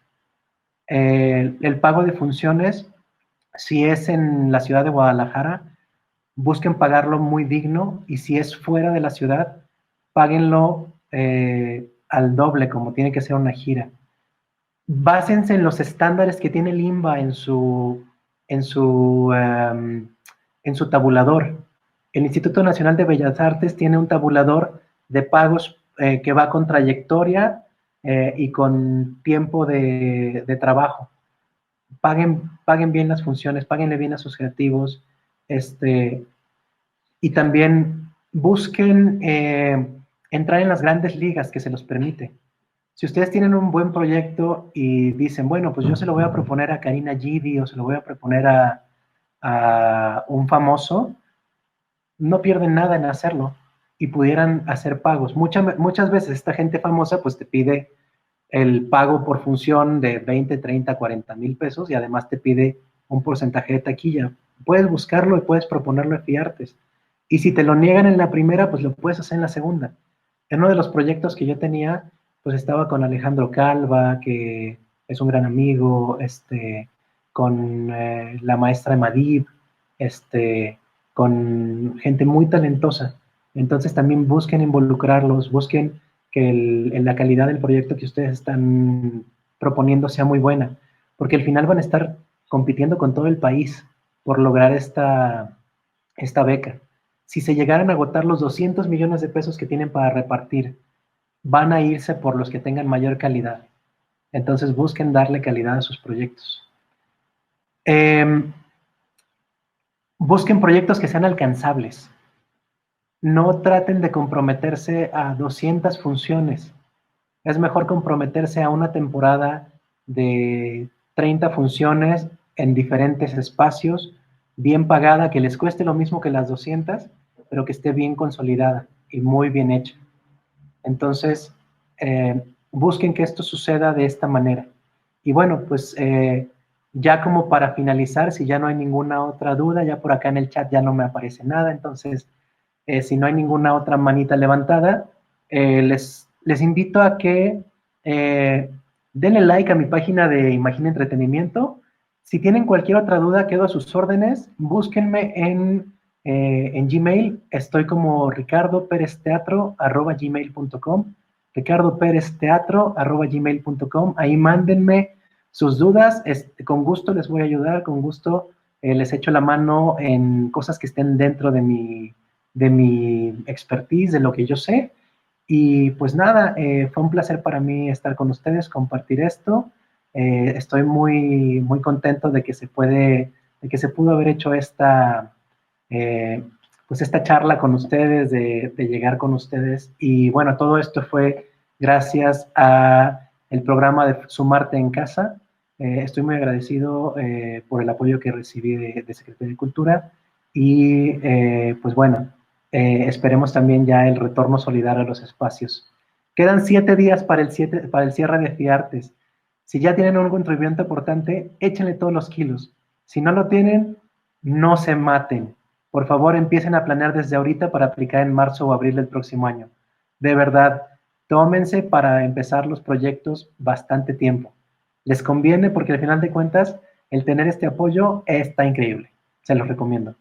El pago de funciones, si es en la ciudad de Guadalajara, busquen pagarlo muy digno, y si es fuera de la ciudad, páguenlo al doble, como tiene que ser una gira. Básense en los estándares que tiene el INBA en su, um, en su tabulador. El Instituto Nacional de Bellas Artes tiene un tabulador de pagos que va con trayectoria y con tiempo de trabajo. Paguen bien las funciones, páguenle bien a sus creativos, y también busquen entrar en las grandes ligas que se los permite. Si ustedes tienen un buen proyecto y dicen, bueno, pues yo se lo voy a proponer a Karina Gidi o se lo voy a proponer a un famoso, no pierden nada en hacerlo y pudieran hacer pagos. Muchas veces esta gente famosa pues te pide el pago por función de 20, 30, 40 mil pesos y además te pide un porcentaje de taquilla. Puedes buscarlo y puedes proponerlo a FIARTES. Y si te lo niegan en la primera, pues lo puedes hacer en la segunda. En uno de los proyectos que yo tenía, pues estaba con Alejandro Calva, que es un gran amigo, con la maestra Madib, con gente muy talentosa. Entonces también busquen involucrarlos, busquen que la calidad del proyecto que ustedes están proponiendo sea muy buena, porque al final van a estar compitiendo con todo el país por lograr esta beca. Si se llegaran a agotar los 200 millones de pesos que tienen para repartir, van a irse por los que tengan mayor calidad. Entonces busquen darle calidad a sus proyectos. Busquen proyectos que sean alcanzables. No traten de comprometerse a 200 funciones. Es mejor comprometerse a una temporada de 30 funciones en diferentes espacios, bien pagada, que les cueste lo mismo que las 200, pero que esté bien consolidada y muy bien hecha. Entonces, busquen que esto suceda de esta manera. Y bueno, pues ya como para finalizar, si ya no hay ninguna otra duda, ya por acá en el chat ya no me aparece nada, entonces, si no hay ninguna otra manita levantada, les invito a que denle like a mi página de Imagina Entretenimiento. Si tienen cualquier otra duda, quedo a sus órdenes. Búsquenme en Gmail. Estoy como ricardoperezteatro@gmail.com. ricardoperezteatro@gmail.com. Ahí mándenme sus dudas. Con gusto les voy a ayudar. Con gusto les echo la mano en cosas que estén dentro de mi expertise, de lo que yo sé. Y pues nada, fue un placer para mí estar con ustedes, compartir esto. Estoy muy, muy contento de que se pudo haber hecho pues esta charla con ustedes, de llegar con ustedes. Y bueno, todo esto fue gracias a el programa de Sumarte en Casa. Estoy muy agradecido por el apoyo que recibí de Secretaría de Cultura. Y pues bueno, esperemos también ya el retorno solidario a los espacios. Quedan 7 días para el cierre de FIARTES. Si ya tienen un contribuyente importante, échenle todos los kilos. Si no lo tienen, no se maten. Por favor, empiecen a planear desde ahorita para aplicar en marzo o abril del próximo año. De verdad, tómense para empezar los proyectos bastante tiempo. Les conviene porque al final de cuentas, el tener este apoyo está increíble. Se los recomiendo.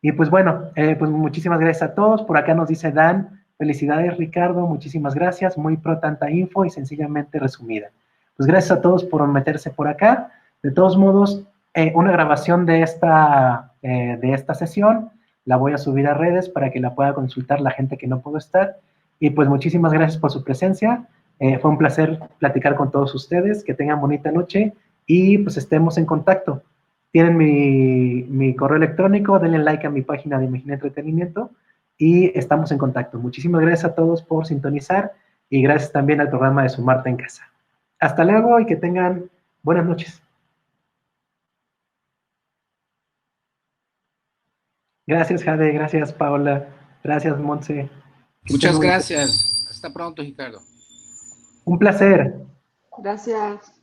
Y pues bueno, pues muchísimas gracias a todos. Por acá nos dice Dan, felicidades Ricardo, muchísimas gracias. Muy pro tanta info y sencillamente resumida. Pues gracias a todos por meterse por acá. De todos modos, una grabación de esta sesión la voy a subir a redes para que la pueda consultar la gente que no pudo estar. Y pues muchísimas gracias por su presencia. Fue un placer platicar con todos ustedes. Que tengan bonita noche y pues estemos en contacto. Tienen mi correo electrónico, denle like a mi página de Imagina Entretenimiento y estamos en contacto. Muchísimas gracias a todos por sintonizar y gracias también al programa de Sumarte en Casa. Hasta luego y que tengan buenas noches. Gracias, Jade. Gracias, Paola. Gracias, Montse. Muchas gracias. Hasta pronto, Ricardo. Un placer. Gracias.